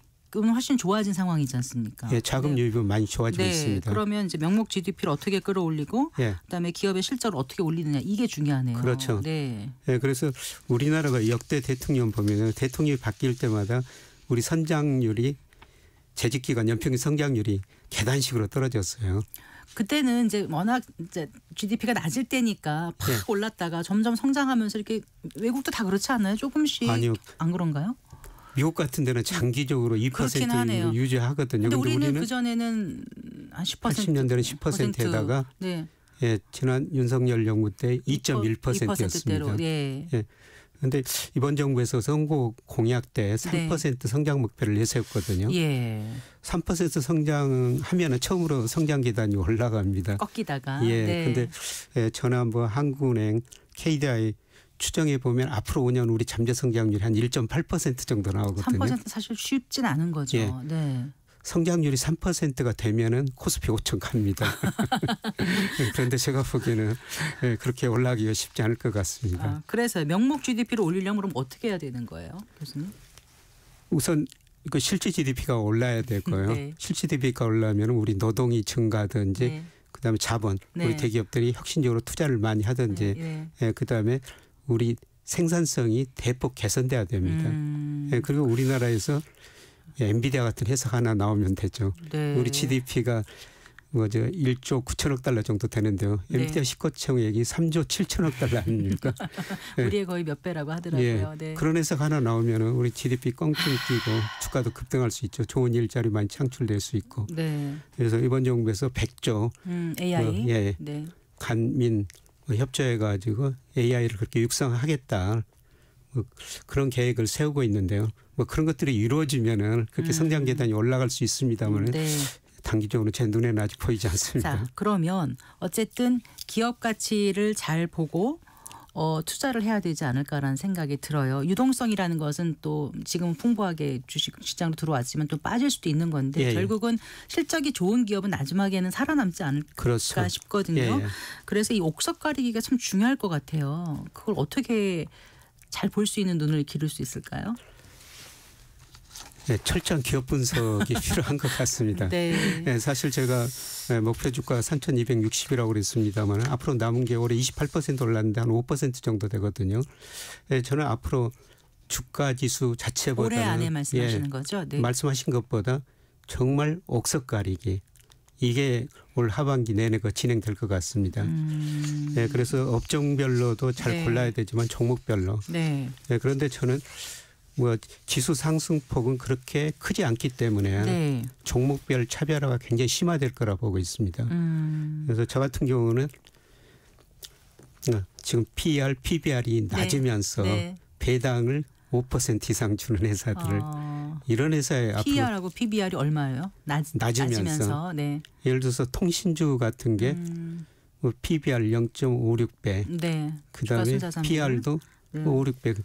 훨씬 좋아진 상황이지 않습니까? 예, 자금 유입은 많이 좋아지고 있습니다. 그러면 이제 명목 GDP를 어떻게 끌어올리고 그다음에 기업의 실적을 어떻게 올리느냐 이게 중요하네요. 그렇죠. 네. 예, 그래서 우리나라가 역대 대통령 보면은 대통령이 바뀔 때마다 우리 성장률이 재직 기간 연평균 성장률이 계단식으로 떨어졌어요. 그때는 이제 워낙 이제 GDP가 낮을 때니까 팍 올랐다가 점점 성장하면서 이렇게 외국도 다 그렇지 않나요? 조금씩 아니요. 안 그런가요? 미국 같은 데는 장기적으로 2%를 유지하거든요. 그런데 우리는 그전에는 한 10%. 80년대는 10%에다가 예, 지난 윤석열 정부 때 2.1%였습니다. 그런데 이번 정부에서 선거 공약 때 3% 성장 목표를 내세웠거든요. 3% 성장하면은 처음으로 성장 계단이 올라갑니다. 꺾이다가. 그런데 전화 뭐 한국은행, KDI 추정해 보면 앞으로 5년 우리 잠재 성장률이 한 1.8% 정도 나오거든요. 3% 사실 쉽진 않은 거죠. 네. 성장률이 3%가 되면은 코스피 5,000 갑니다. 그런데 제가 보기에는 그렇게 올라가기가 쉽지 않을 것 같습니다. 그래서 명목 GDP를 올리려면 그럼 어떻게 해야 되는 거예요, 교수님? 우선 그 실질 GDP가 올라야 되고요. 실질 GDP가 올라면 우리 노동이 증가하든지 그다음에 자본, 우리 대기업들이 혁신적으로 투자를 많이 하든지 그다음에 우리 생산성이 대폭 개선돼야 됩니다. 그리고 우리나라에서 엔비디아 같은 회사 하나 나오면 되죠. 우리 GDP가 뭐저 1조 9천억 달러 정도 되는데요. 엔비디아 시가총액이 3조 7천억 달러 아닙니까? 우리의 거의 몇 배라고 하더라고요. 그런 회사가 하나 나오면 우리 GDP 껑충 뛰고 주가도 급등할 수 있죠. 좋은 일자리 많이 창출될 수 있고. 그래서 이번 정부에서 100조 AI 간민 협조해가지고 AI를 그렇게 육성하겠다. 뭐 그런 계획을 세우고 있는데요. 뭐 그런 것들이 이루어지면은 그렇게 성장 계단이 올라갈 수 있습니다만 네. 단기적으로 제 눈에는 아직 보이지 않습니다. 자, 그러면 어쨌든 기업 가치를 잘 보고 투자를 해야 되지 않을까라는 생각이 들어요. 유동성이라는 것은 또 지금은 풍부하게 주식 시장으로 들어왔지만 좀 빠질 수도 있는 건데 예, 결국은 실적이 좋은 기업은 마지막에는 살아남지 않을까 그렇죠. 싶거든요. 예, 예. 그래서 이 옥석 가리기가 참 중요할 것 같아요. 그걸 어떻게 잘 볼 수 있는 눈을 기를 수 있을까요? 네, 철저한 기업 분석이 필요한 것 같습니다. 네. 네, 사실 제가 목표 주가가 3,260이라고 그랬습니다만 앞으로 남은 게 올해 28% 올랐는데 한 5% 정도 되거든요. 네, 저는 앞으로 주가 지수 자체보다는 올해 안에 말씀하시는 거죠? 네. 말씀하신 것보다 정말 옥석 가리기 이게 올 하반기 내내 진행될 것 같습니다. 네, 그래서 업종별로도 잘 네. 골라야 되지만 종목별로. 네. 네, 그런데 저는 뭐 지수 상승폭은 그렇게 크지 않기 때문에 네. 종목별 차별화가 굉장히 심화될 거라 보고 있습니다. 그래서 저 같은 경우는 지금 PER, PBR이 낮으면서 네. 배당을 5% 이상 주는 회사들을 이런 회사에 앞으로 PER하고 PBR이 얼마예요? 낮으면서. 네. 예를 들어서 통신주 같은 게 뭐 PBR 0.56배, 네. 그다음에 주가순자산별. PR도 네. 5, 6배.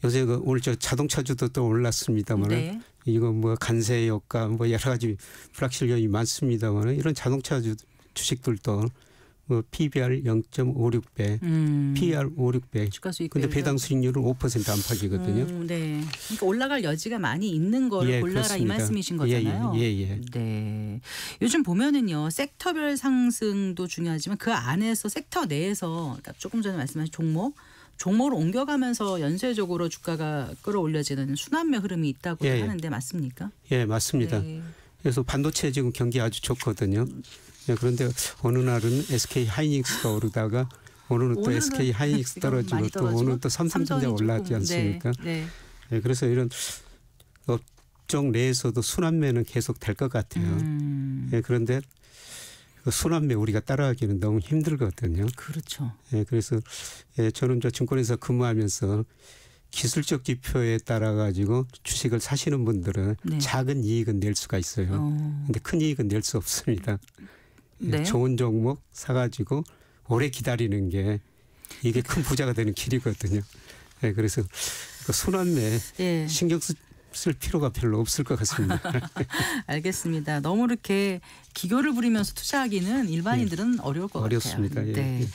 요새 오늘 저 자동차주도 또 올랐습니다만 네. 이거 뭐 간세 효과 뭐 여러 가지 불확실 요인이 많습니다만 이런 자동차 주식들도 뭐 PBR 0.56배, PR 5, 6배. 주가 수익. 근데 배당 수익률은 5% 안팎이거든요. 네. 그러니까 올라갈 여지가 많이 있는 거를 예, 골라라 그렇습니다. 이 말씀이신 거잖아요. 예. 네. 요즘 보면은요 섹터별 상승도 중요하지만 그 안에서 섹터 내에서 그러니까 조금 전에 말씀하신 종목을 옮겨가면서 연쇄적으로 주가가 끌어올려지는 순환매 흐름이 있다고 예. 하는데 맞습니까? 예, 맞습니다. 네. 그래서 반도체 지금 경기 아주 좋거든요. 예, 그런데 어느 날은 SK 하이닉스가 오르다가 오늘은 또 오늘은 SK 하이닉스 지금 많이 떨어지고 또 떨어지고 오늘 또 삼성전자 삼성이 올랐지 조금, 않습니까? 네. 예, 그래서 이런 업종 내에서도 순환매는 계속 될 것 같아요. 예, 그런데 그 순환매 우리가 따라가기는 너무 힘들거든요. 그렇죠. 예, 그래서 저는 저 증권회사 근무하면서 기술적 지표에 따라 가지고 주식을 사시는 분들은 네. 작은 이익은 낼 수가 있어요. 그런데 큰 이익은 낼 수 없습니다. 네. 좋은 종목 사가지고 오래 기다리는 게 이게 큰 부자가 되는 길이거든요. 네, 그래서 그 순환매 예. 신경 쓸 필요가 별로 없을 것 같습니다. 알겠습니다. 너무 이렇게 기교를 부리면서 투자하기는 일반인들은 어려울 것 어렵습니다. 같아요. 예. 네.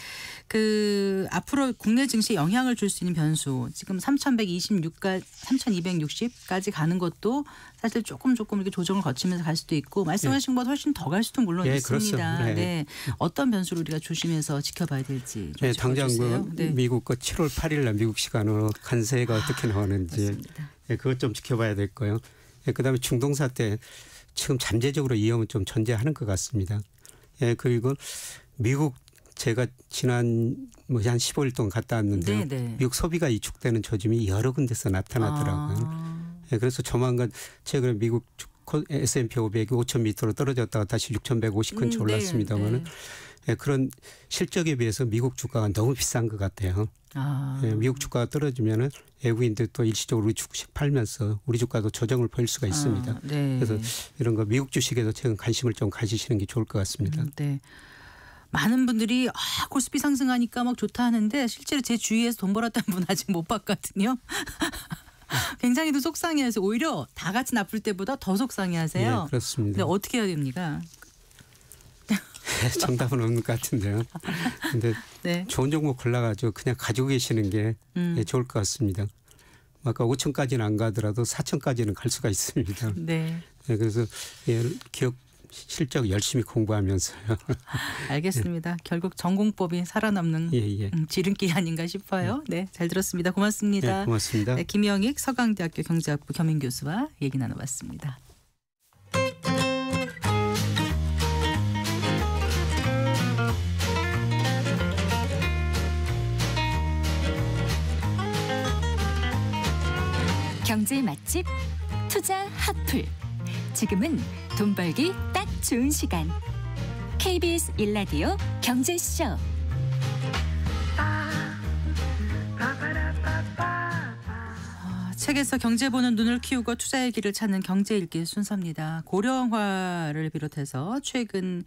그 앞으로 국내 증시에 영향을 줄 수 있는 변수 지금 3,260까지 가는 것도 사실 조금 이렇게 조정을 거치면서 갈 수도 있고 말씀하신 것보다 훨씬 더 갈 수도 물론 예, 있습니다. 그렇죠. 네. 네. 어떤 변수를 우리가 조심해서 지켜봐야 될지 좀 네, 당장 짚어주세요. 그 네. 미국 거 7월 8일 날 미국 시간으로 관세가 어떻게 나오는지 맞습니다. 예, 그것 좀 지켜봐야 될 거예요. 예, 그다음에 중동사 때 지금 잠재적으로 위험은 좀 존재하는 것 같습니다. 예, 그리고 미국 제가 지난 뭐 한 15일 동안 갔다 왔는데 네. 미국 소비가 위축되는 조짐이 여러 군데서 나타나더라고요. 예, 그래서 조만간 최근에 미국 S&P 500이 5,000m로 떨어졌다가 다시 6,150 근처 올랐습니다만은 예, 그런 실적에 비해서 미국 주가가 너무 비싼 것 같아요. 예, 미국 주가가 떨어지면은 외국인들 또 일시적으로 우리 주식 팔면서 우리 주가도 조정을 보일 수가 있습니다. 네. 그래서 이런 거 미국 주식에도 최근 관심을 좀 가지시는 게 좋을 것 같습니다. 네. 많은 분들이 코스피 상승하니까 막 좋다 하는데 실제로 제 주위에서 돈 벌었다는 분 아직 못 봤거든요. 굉장히 또 속상해해서 오히려 다 같이 나쁠 때보다 더 속상해하세요. 네, 그렇습니다. 근데 어떻게 해야 됩니까? 정답은 없는 것 같은데요. 근데 네. 좋은 종목 골라가지고 그냥 가지고 계시는 게 예, 좋을 것 같습니다. 아까 5천까지는 안 가더라도 4천까지는 갈 수가 있습니다. 네. 예, 그래서 예, 기업 실적 열심히 공부하면서요. 알겠습니다. 결국 전공법이 살아남는 예. 지름길이 아닌가 싶어요. 네, 잘 들었습니다. 고맙습니다. 네, 고맙습니다. 네, 김영익 서강대학교 경제학부 겸임교수와 얘기 나눠봤습니다. 경제 맛집 투자 핫플. 지금은 돈 벌기 딱 좋은 시간. KBS 1라디오 경제쇼. 책에서 경제 보는 눈을 키우고 투자의 길을 찾는 경제 읽기 순서입니다. 고령화를 비롯해서 최근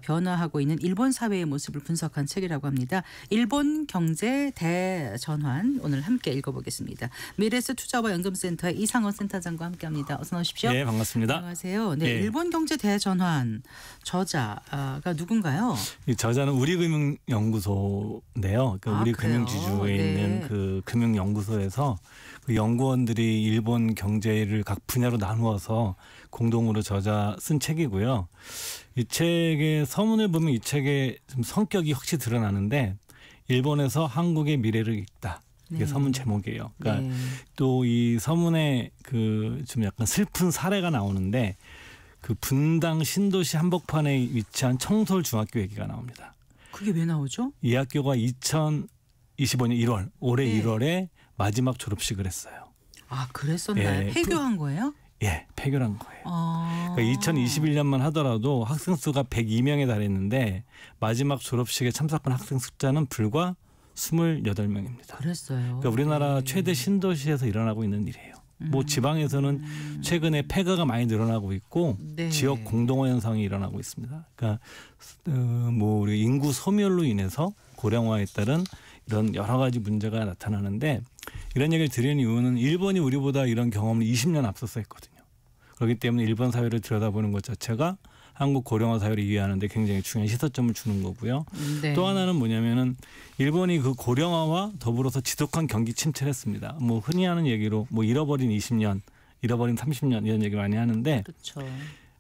변화하고 있는 일본 사회의 모습을 분석한 책이라고 합니다. 일본 경제 대전환 오늘 함께 읽어보겠습니다. 미래에셋 투자와 연금센터의 이상원 센터장과 함께합니다. 어서 나오십시오. 네, 반갑습니다. 안녕하세요. 네, 예. 일본 경제 대전환 저자가 누군가요? 이 저자는 우리금융연구소인데요. 그러니까 우리 그래요? 금융지주에 네. 있는 그 금융연구소에서 그 연구원들이 일본 경제를 각 분야로 나누어서 공동으로 쓴 책이고요. 이 책의 서문을 보면 이 책의 좀 성격이 확실히 드러나는데 일본에서 한국의 미래를 읽다. 이게 네. 서문 제목이에요. 그러니까 네. 또 이 서문에 그 좀 약간 슬픈 사례가 나오는데 그 분당 신도시 한복판에 위치한 청솔 중학교 얘기가 나옵니다. 그게 왜 나오죠? 이 학교가 2025년 1월 올해 네. 1월에 마지막 졸업식을 했어요. 아, 그랬었나요? 예. 폐교한 거예요? 예, 폐교한 거예요. 아. 그러니까 2021년만 하더라도 학생 수가 102명에 달했는데 마지막 졸업식에 참석한 학생 숫자는 불과 28명입니다. 그랬어요. 그러니까 우리나라 네. 최대 신도시에서 일어나고 있는 일이에요. 뭐 지방에서는 최근에 폐가가 많이 늘어나고 있고 네. 지역 공동화 현상이 일어나고 있습니다. 그러니까 뭐 우리 인구 소멸로 인해서 고령화에 따른 이런 여러 가지 문제가 나타나는데 이런 얘기를 드리는 이유는 일본이 우리보다 이런 경험을 20년 앞서서 했거든요. 그렇기 때문에 일본 사회를 들여다보는 것 자체가 한국 고령화 사회를 이해하는 데 굉장히 중요한 시사점을 주는 거고요. 네. 또 하나는 뭐냐면은 일본이 그 고령화와 더불어서 지독한 경기 침체를 했습니다. 뭐 흔히 하는 얘기로 뭐 잃어버린 20년, 잃어버린 30년 이런 얘기 많이 하는데 그렇죠.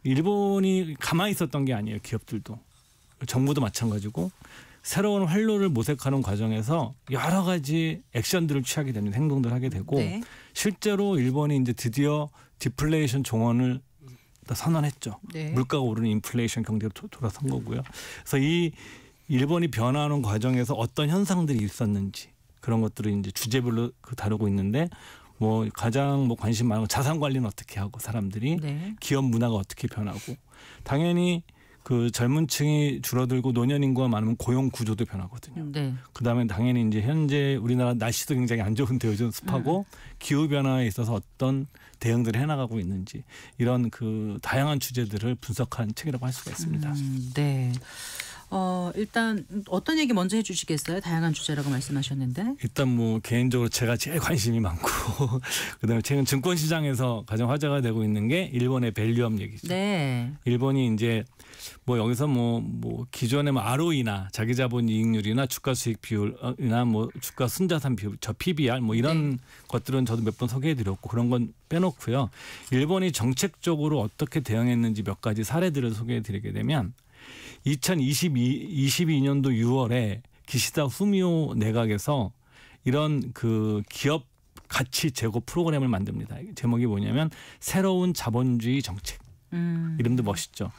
일본이 가만히 있었던 게 아니에요. 기업들도. 정부도 마찬가지고 새로운 활로를 모색하는 과정에서 여러 가지 액션들을 취하게 됩니다. 행동들을 하게 되고 네. 실제로 일본이 이제 드디어 디플레이션 종언을 선언했죠. 네. 물가가 오르는 인플레이션 경제로 돌아선 거고요. 그래서 이 일본이 변화하는 과정에서 어떤 현상들이 있었는지 그런 것들을 이제 주제별로 다루고 있는데 뭐 가장 뭐 관심 많은 건 자산 관리는 어떻게 하고 사람들이 네. 기업 문화가 어떻게 변하고 당연히 그 젊은 층이 줄어들고 노년 인구가 많으면 고용 구조도 변하거든요. 네. 그다음에 당연히 이제 현재 우리나라 날씨도 굉장히 안 좋은데 요즘 습하고 기후 변화에 있어서 어떤 대응들을 해나가고 있는지 이런 그 다양한 주제들을 분석한 책이라고 할 수가 있습니다. 네. 일단 어떤 얘기 먼저 해주시겠어요? 다양한 주제라고 말씀하셨는데. 일단 뭐 개인적으로 제가 제일 관심이 많고 그다음에 최근 증권 시장에서 가장 화제가 되고 있는 게 일본의 밸류업 얘기죠. 네. 일본이 이제 뭐 여기서 뭐 기존의 뭐 ROE나 자기 자본 이익률이나 주가 수익 비율이나 뭐 주가 순자산 비율, 저 PBR 뭐 이런 것들은 저도 몇 번 소개해드렸고 그런 건 빼놓고요. 일본이 정책적으로 어떻게 대응했는지 몇 가지 사례들을 소개해드리게 되면 2022년도 6월에 기시다 후미오 내각에서 이런 그 기업 가치 제고 프로그램을 만듭니다. 제목이 뭐냐면 새로운 자본주의 정책. 이름도 멋있죠.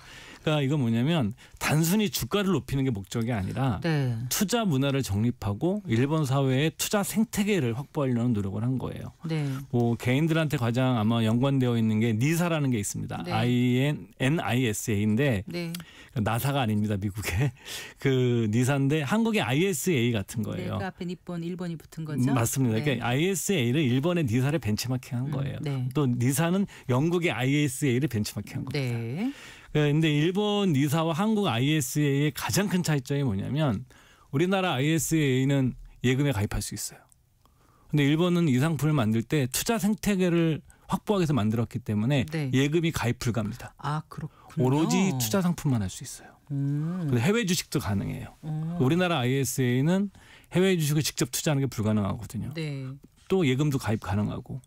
그러니까 이건 뭐냐면 단순히 주가를 높이는 게 목적이 아니라 네. 투자 문화를 정립하고 일본 사회의 투자 생태계를 확보하려는 노력을 한 거예요. 네. 뭐 개인들한테 가장 아마 연관되어 있는 게 니사라는 게 있습니다. 네. NISA인데 네. 나사가 아닙니다. 미국의 그 니사인데 한국의 ISA 같은 네. 거예요. 그 앞에 니폰, 일본이 붙은 거죠. 맞습니다. 네. 그러니까 ISA를 일본의 니사를 벤치마킹한 거예요. 네. 또 니사는 영국의 ISA를 벤치마킹한 겁니다. 네. 그런데 일본 니사와 한국 ISA의 가장 큰 차이점이 뭐냐면 우리나라 ISA는 예금에 가입할 수 있어요. 근데 일본은 이 상품을 만들 때 투자 생태계를 확보하기 위해서 만들었기 때문에 네. 예금이 가입 불가합니다. 아, 그렇군요. 오로지 투자 상품만 할 수 있어요. 그래서 해외 주식도 가능해요. 우리나라 ISA는 해외 주식을 직접 투자하는 게 불가능하거든요. 네. 또 예금도 가입 가능하고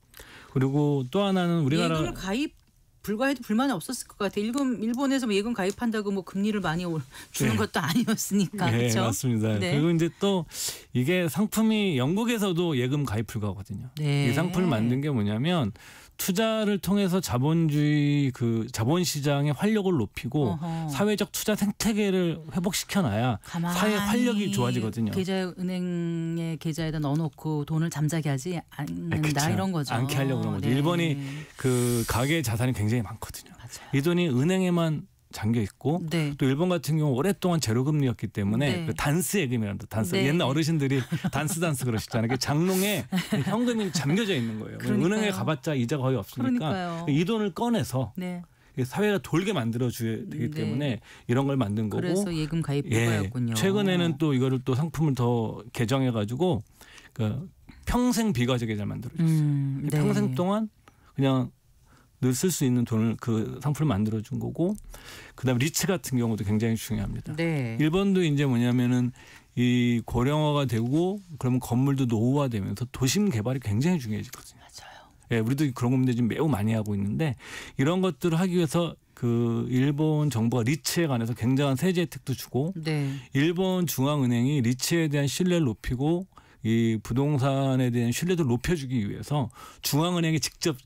그리고 또 하나는 우리나라 예금을 가입 불가해도 불만이 없었을 것 같아요. 일본에서 뭐 예금 가입한다고 뭐 금리를 많이 주는 네. 것도 아니었으니까. 네, 그렇죠? 맞습니다. 네. 그리고 이제 또 이게 상품이 영국에서도 예금 가입 불가하거든요. 네. 이 상품을 만든 게 뭐냐면 투자를 통해서 자본주의 그 자본 시장의 활력을 높이고 어허. 사회적 투자 생태계를 회복시켜놔야 사회 활력이 좋아지거든요. 은행의 계좌에다 넣어놓고 돈을 잠자게 하지 않는다 그쵸. 이런 거죠. 않게 하려고 그런 거죠. 네. 일본이 그 가계 자산이 굉장히 많거든요. 맞아요. 이 돈이 은행에만 잠겨 있고 네. 또 일본 같은 경우 오랫동안 제로금리였기 때문에 네. 그 단스 예금이란다. 단스 네. 옛날 어르신들이 단스 그러시잖아요. 그 장롱에 현금이 잠겨져 있는 거예요. 그러니까요. 은행에 가봤자 이자가 거의 없으니까 그러니까요. 이 돈을 꺼내서 네. 사회가 돌게 만들어줘야 되기 네. 때문에 이런 걸 만든 거고. 그래서 예금 가입 효과였군요. 최근에는 또 이거를 또 상품을 더 개정해가지고 그 평생 비과세 계좌를 만들어줬어요. 네. 평생 동안 그냥 늘 쓸 수 있는 돈을 그 상품을 만들어준 거고, 그다음 리츠 같은 경우도 굉장히 중요합니다. 네. 일본도 이제 뭐냐면은 이 고령화가 되고 그러면 건물도 노후화되면서 도심 개발이 굉장히 중요해지거든요. 맞아요. 예, 우리도 그런 문제 지금 매우 많이 하고 있는데 이런 것들을 하기 위해서 그 일본 정부가 리츠에 관해서 굉장한 세제 혜택도 주고 네. 일본 중앙은행이 리츠에 대한 신뢰를 높이고 이 부동산에 대한 신뢰도를 높여주기 위해서 중앙은행이 직접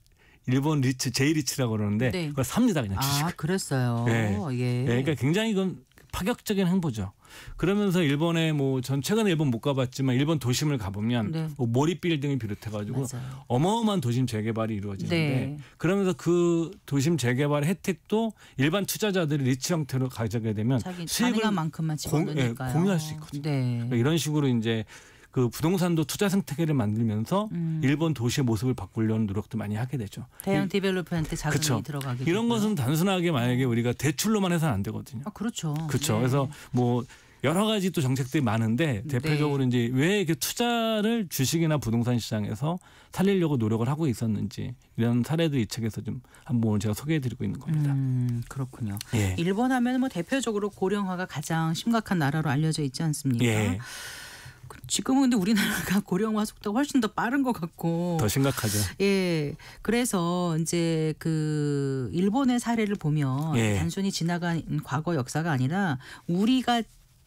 일본 리츠 제2리츠라고 그러는데 네. 그걸 삽니다 그냥 주식. 아, 그랬어요. 예. 예. 예, 그러니까 굉장히 이건 파격적인 행보죠. 그러면서 일본에 뭐 전 최근에 일본 못 가봤지만 일본 도심을 가보면 네. 뭐 모리 빌딩을 비롯해가지고 맞아요. 어마어마한 도심 재개발이 이루어지는데 네. 그러면서 그 도심 재개발 혜택도 일반 투자자들이 리츠 형태로 가져게 되면 자기 수익을 가능한 만큼만 집어넣으니까요. 공유할 수 있거든요. 네. 그러니까 이런 식으로 이제 그 부동산도 투자 생태계를 만들면서 일본 도시의 모습을 바꾸려는 노력도 많이 하게 되죠. 대형 디벨로퍼한테 자금이 그쵸. 들어가게 이런 되고요. 것은 단순하게 만약에 우리가 대출로만 해서는 안 되거든요. 아, 그렇죠. 그렇죠. 네. 그래서 뭐 여러 가지 또 정책들이 많은데 대표적으로 이제 왜 이렇게 투자를 주식이나 부동산 시장에서 살리려고 노력을 하고 있었는지 이런 사례들 이 책에서 좀 한번 오늘 제가 소개해드리고 있는 겁니다. 그렇군요. 예. 일본 하면 뭐 대표적으로 고령화가 가장 심각한 나라로 알려져 있지 않습니까? 예. 지금은 근데 우리나라가 고령화 속도가 훨씬 더 빠른 것 같고. 더 심각하죠. 예. 그래서 이제 그 일본의 사례를 보면 예. 단순히 지나간 과거 역사가 아니라 우리가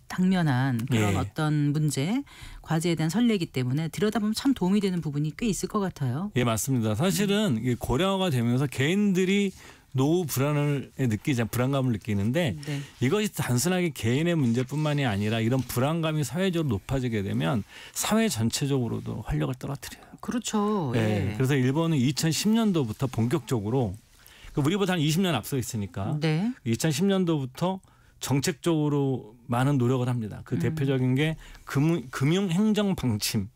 당면한 그런 예. 어떤 문제, 과제에 대한 선례이기 때문에 들여다보면 참 도움이 되는 부분이 꽤 있을 것 같아요. 예, 맞습니다. 사실은 이게 고령화가 되면서 개인들이 노후 불안감을 느끼는데 네. 이것이 단순하게 개인의 문제뿐만이 아니라 이런 불안감이 사회적으로 높아지게 되면 사회 전체적으로도 활력을 떨어뜨려요. 그렇죠. 네. 예. 그래서 일본은 2010년도부터 본격적으로 우리보다 한 20년 앞서 있으니까 네. 2010년도부터 정책적으로 많은 노력을 합니다. 그 대표적인 게 금융행정 방침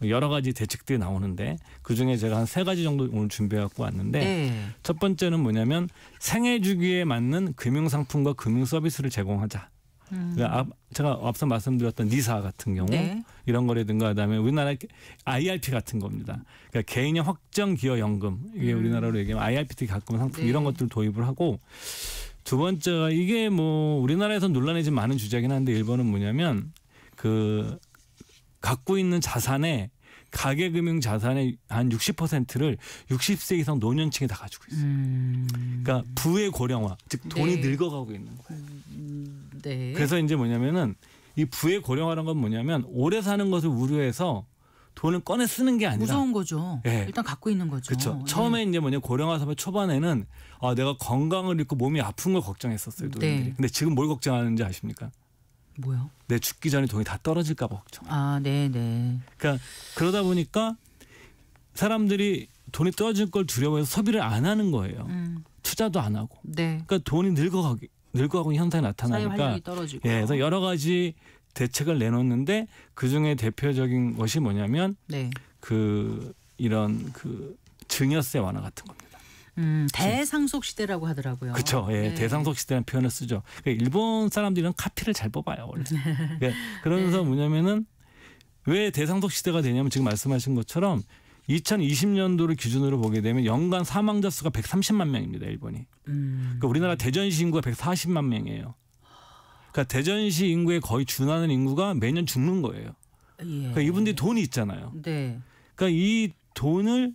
여러 가지 대책들이 나오는데 그중에 제가 한 3가지 정도 오늘 준비해 갖고 왔는데 네. 첫 번째는 뭐냐면 생애 주기에 맞는 금융 상품과 금융 서비스를 제공하자. 그러니까 제가 앞서 말씀드렸던 니사 같은 경우 네. 이런 거라든가 그다음에 우리나라 IRP 같은 겁니다. 그러니까 개인형 확정 기여 연금 이게 우리나라로 얘기하면 IRP 가끔 상품 네. 이런 것들을 도입을 하고 두 번째가 이게 뭐 우리나라에서 논란이 좀 많은 주제긴 한데 일본은 뭐냐면 그 갖고 있는 자산의 가계금융 자산의 한 60%를 60세 이상 노년층이 다 가지고 있어요. 그러니까 부의 고령화, 즉 돈이 네. 늙어가고 있는 거예요. 네. 그래서 이제 뭐냐면은 이 부의 고령화라는 건 뭐냐면 오래 사는 것을 우려해서 돈을 꺼내 쓰는 게 아니라 무서운 거죠. 예. 일단 갖고 있는 거죠. 그렇죠. 예. 처음에 이제 뭐냐 고령화 사회 초반에는 내가 건강을 잃고 몸이 아픈 걸 걱정했었어요. 노인들이. 네. 근데 지금 뭘 걱정하는지 아십니까? 뭐요? 내 죽기 전에 돈이 다 떨어질까 봐 걱정. 아, 네, 네. 그러니까 그러다 보니까 사람들이 돈이 떨어질 걸 두려워해서 소비를 안 하는 거예요. 투자도 안 하고. 네. 그러니까 돈이 늙어가고 현상이 사회 나타나니까 활력이 떨어지고. 예, 그래서 여러 가지 대책을 내놓는데 그 중에 대표적인 것이 뭐냐면 네. 이런 증여세 완화 같은 겁니다. 대상속 시대라고 하더라고요. 그렇죠. 예, 네. 대상속 시대라는 표현을 쓰죠. 그러니까 일본 사람들은 카피를 잘 뽑아요 원래. 예, 그러면서 뭐냐면은 왜 대상속 시대가 되냐면 지금 말씀하신 것처럼 2020년도를 기준으로 보게 되면 연간 사망자 수가 130만 명입니다. 일본이. 그러니까 우리나라 대전시 인구가 140만 명이에요. 그러니까 대전시 인구에 거의 준하는 인구가 매년 죽는 거예요. 예. 그러니까 이분들이 돈이 있잖아요. 네. 그러니까 이 돈을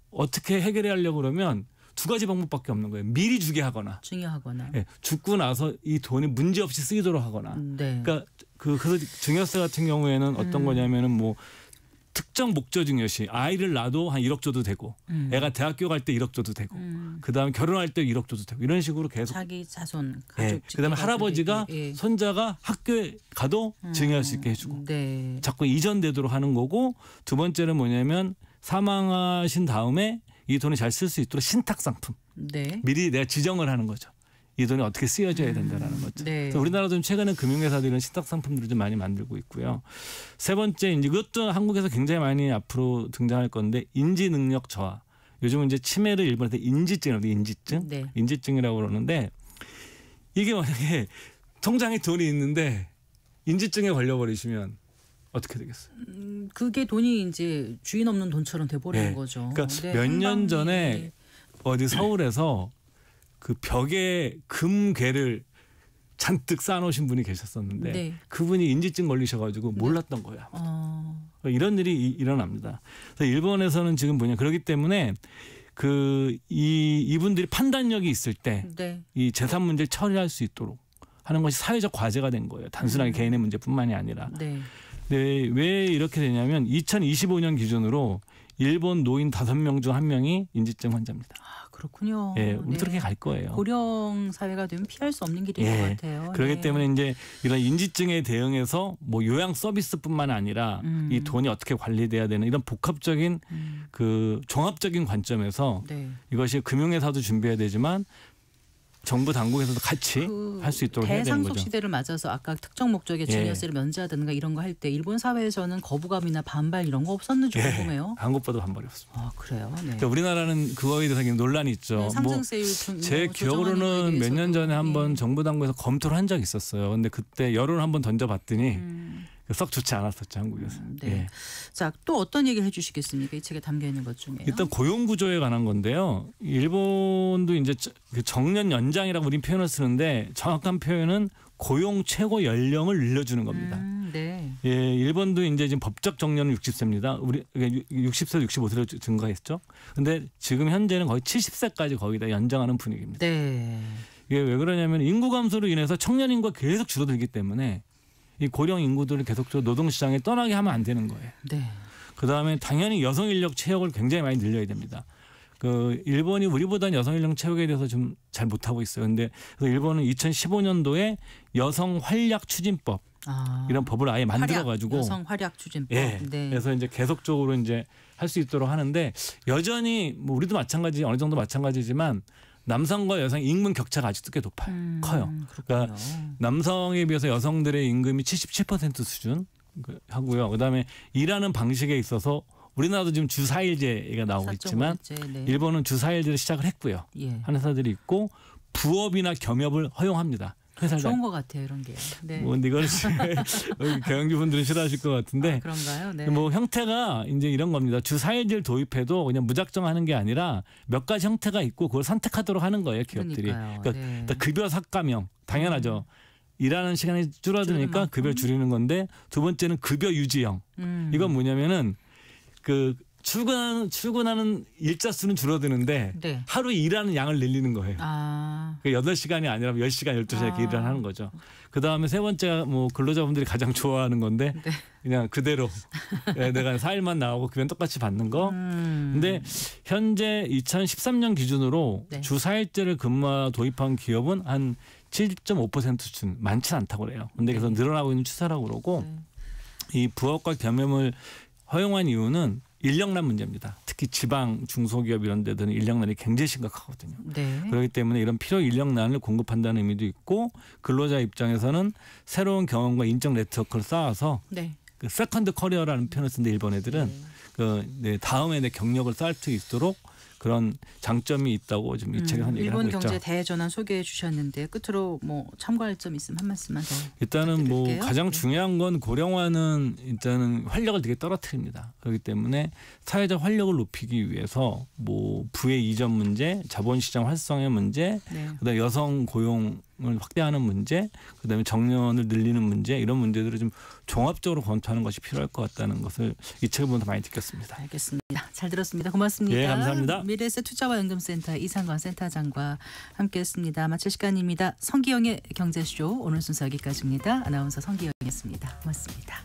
어떻게 해결하려고 그러면 두 가지 방법밖에 없는 거예요. 미리 주게 하거나 중요하거나. 예, 죽고 나서 이 돈이 문제 없이 쓰이도록 하거나. 네. 그러니까 그래서 증여세 같은 경우에는 어떤 거냐면은 뭐 특정 목적 증여시 아이를 낳아도 한 1억 줘도 되고 애가 대학교 갈 때 1억 줘도 되고 그다음에 결혼할 때 1억 줘도 되고 이런 식으로 계속 자기 자손 예, 가족. 그다음에 할아버지가 예. 손자가 학교에 가도 증여할 수 있게 해주고 네. 자꾸 이전되도록 하는 거고 두 번째는 뭐냐면 사망하신 다음에 이 돈을 잘 쓸 수 있도록 신탁 상품 네. 미리 내가 지정을 하는 거죠. 이 돈이 어떻게 쓰여져야 된다라는 거죠. 네. 그래서 우리나라도 좀 최근에 금융회사들이 이런 신탁 상품들을 좀 많이 만들고 있고요. 세 번째 이제 이것도 한국에서 굉장히 많이 앞으로 등장할 건데 인지 능력 저하. 요즘은 이제 치매를 일본에서 인지증, 네. 인지증이라고 그러는데 이게 만약에 통장에 돈이 있는데 인지증에 걸려버리시면 어떻게 되겠어요? 그게 돈이 이제 주인 없는 돈처럼 돼버리는 네. 거죠. 그러니까 네, 몇 년 한방에 전에 어디 서울에서 그 벽에 금괴를 잔뜩 쌓아놓으신 분이 계셨었는데 네. 그분이 인지증 걸리셔가지고 몰랐던 거야. 이런 일이 일어납니다. 그래서 일본에서는 지금 뭐냐 그렇기 때문에 이분들이 판단력이 있을 때 네. 이 재산 문제를 처리할 수 있도록 하는 것이 사회적 과제가 된 거예요. 단순하게 개인의 문제뿐만이 아니라. 네. 네, 왜 이렇게 되냐면 2025년 기준으로 일본 노인 5명 중 1명이 인지증 환자입니다. 아, 그렇군요. 예, 우리 네. 그렇게 갈 거예요. 고령 사회가 되면 피할 수 없는 길인 예, 것 같아요. 그렇기 네. 때문에 이제 이런 인지증에 대응해서 뭐 요양 서비스뿐만 아니라 이 돈이 어떻게 관리돼야 되는 이런 복합적인 그 종합적인 관점에서 네. 이것이 금융회사도 준비해야 되지만 정부 당국에서도 같이 할 수 있도록 해야 되는 대상속 거죠. 시대를 맞아서 아까 특정 목적의 증여세를 면제하든가 이런 거 할 때 일본 사회에서는 거부감이나 반발 이런 거 없었는지 궁금해요. 한국보다 반발이 없습니다. 아, 그래요. 네. 그러니까 우리나라는 그거에 대해서 논란이 있죠. 네, 상승세율 제 기억으로는 몇 년 전에 한번 정부 당국에서 검토를 한 적이 있었어요. 근데 그때 여론을 한번 던져봤더니 썩 좋지 않았었죠, 한국에서. 네. 예. 자, 또 어떤 얘기를 해주시겠습니까? 이 책에 담겨 있는 것 중에. 일단 고용 구조에 관한 건데요. 일본도 이제 정년 연장이라고 우리 표현을 쓰는데 정확한 표현은 고용 최고 연령을 늘려주는 겁니다. 네. 예, 일본도 이제 지금 법적 정년은 60세입니다. 우리 60세, 65세로 증가했죠. 근데 지금 현재는 거의 70세까지 거의 다 연장하는 분위기입니다. 네. 이게 왜 그러냐면 인구 감소로 인해서 청년 인구가 계속 줄어들기 때문에 이 고령 인구들을 계속적으로 노동시장에 떠나게 하면 안 되는 거예요. 네. 그다음에 당연히 여성 인력 채용을 굉장히 많이 늘려야 됩니다. 일본이 우리보다는 여성 인력 채용에 대해서 좀 잘 못하고 있어요. 근데 일본은 2015년도에 여성 활약 추진법 이런 법을 아예 만들어 가지고 여성 활약 추진법. 예. 네. 그래서 이제 계속적으로 이제 할 수 있도록 하는데 여전히 뭐 우리도 마찬가지 어느 정도 마찬가지지만 남성과 여성 임금 격차가 아직도 꽤 높아요. 커요. 그러니까 남성에 비해서 여성들의 임금이 77% 수준 하고요. 그다음에 일하는 방식에 있어서 우리나라도 지금 주 4일제가 나오고 있지만 네. 일본은 주 4일제를 시작을 했고요. 예. 하는 회사들이 있고 부업이나 겸업을 허용합니다. 좋은 것 같아요, 이런 게. 네. 뭐 이걸 경영주분들은 싫어하실 것 같은데. 그런가요? 네. 뭐 형태가 이제 이런 겁니다. 주 4일제를 도입해도 그냥 무작정 하는 게 아니라 몇 가지 형태가 있고 그걸 선택하도록 하는 거예요, 기업들이. 그러니까요. 그러니까 급여 삭감형 당연하죠. 일하는 시간이 줄어드니까 급여 줄이는 건데 두 번째는 급여 유지형. 이건 뭐냐면은 출근하는 일자 수는 줄어드는데 네. 하루 일하는 양을 늘리는 거예요. 8시간이 아니라 10시간, 12시간 이렇게 일을 하는 거죠. 그다음에 세 번째가 뭐 근로자분들이 가장 좋아하는 건데 네. 그냥 그대로 내가 4일만 나오고 급여는 똑같이 받는 거. 근데 현재 2013년 기준으로 네. 주 4일제를 도입한 기업은 한 7.5% 수준 많지 않다고 그래요. 근데 그래서 늘어나고 있는 추세라고 그러고 이 부업과 겸용을 허용한 이유는 인력난 문제입니다. 특히 지방 중소기업 이런 데들은 인력난이 굉장히 심각하거든요. 네. 그렇기 때문에 이런 필요 인력난을 공급한다는 의미도 있고 근로자 입장에서는 새로운 경험과 인적 네트워크를 쌓아서 네. 그 세컨드 커리어라는 표현을 쓰는데 일본 애들은 다음에 내 경력을 쌓을 수 있도록 그런 장점이 있다고 좀 이 책에서 얘기를 하고 일본 있죠. 경제 대전환 소개해 주셨는데 끝으로 뭐 참고할 점 있으면 한 말씀만 더 일단은 뭐 부탁드릴게요. 가장 네. 중요한 건 고령화는 일단은 활력을 되게 떨어뜨립니다. 그렇기 때문에 사회적 활력을 높이기 위해서 뭐 부의 이전 문제, 자본시장 활성화 문제, 네. 그다음에 여성 고용을 확대하는 문제, 그다음에 정년을 늘리는 문제 이런 문제들을 좀 종합적으로 검토하는 것이 필요할 것 같다는 것을 이 책을 보면서 많이 느꼈습니다. 알겠습니다. 잘 들었습니다. 고맙습니다. 예, 감사합니다. 미래에셋 투자와연금센터 이상관 센터장과 함께했습니다. 마칠 시간입니다. 성기영의 경제쇼 오늘 순서 여기까지입니다. 아나운서 성기영이었습니다. 고맙습니다.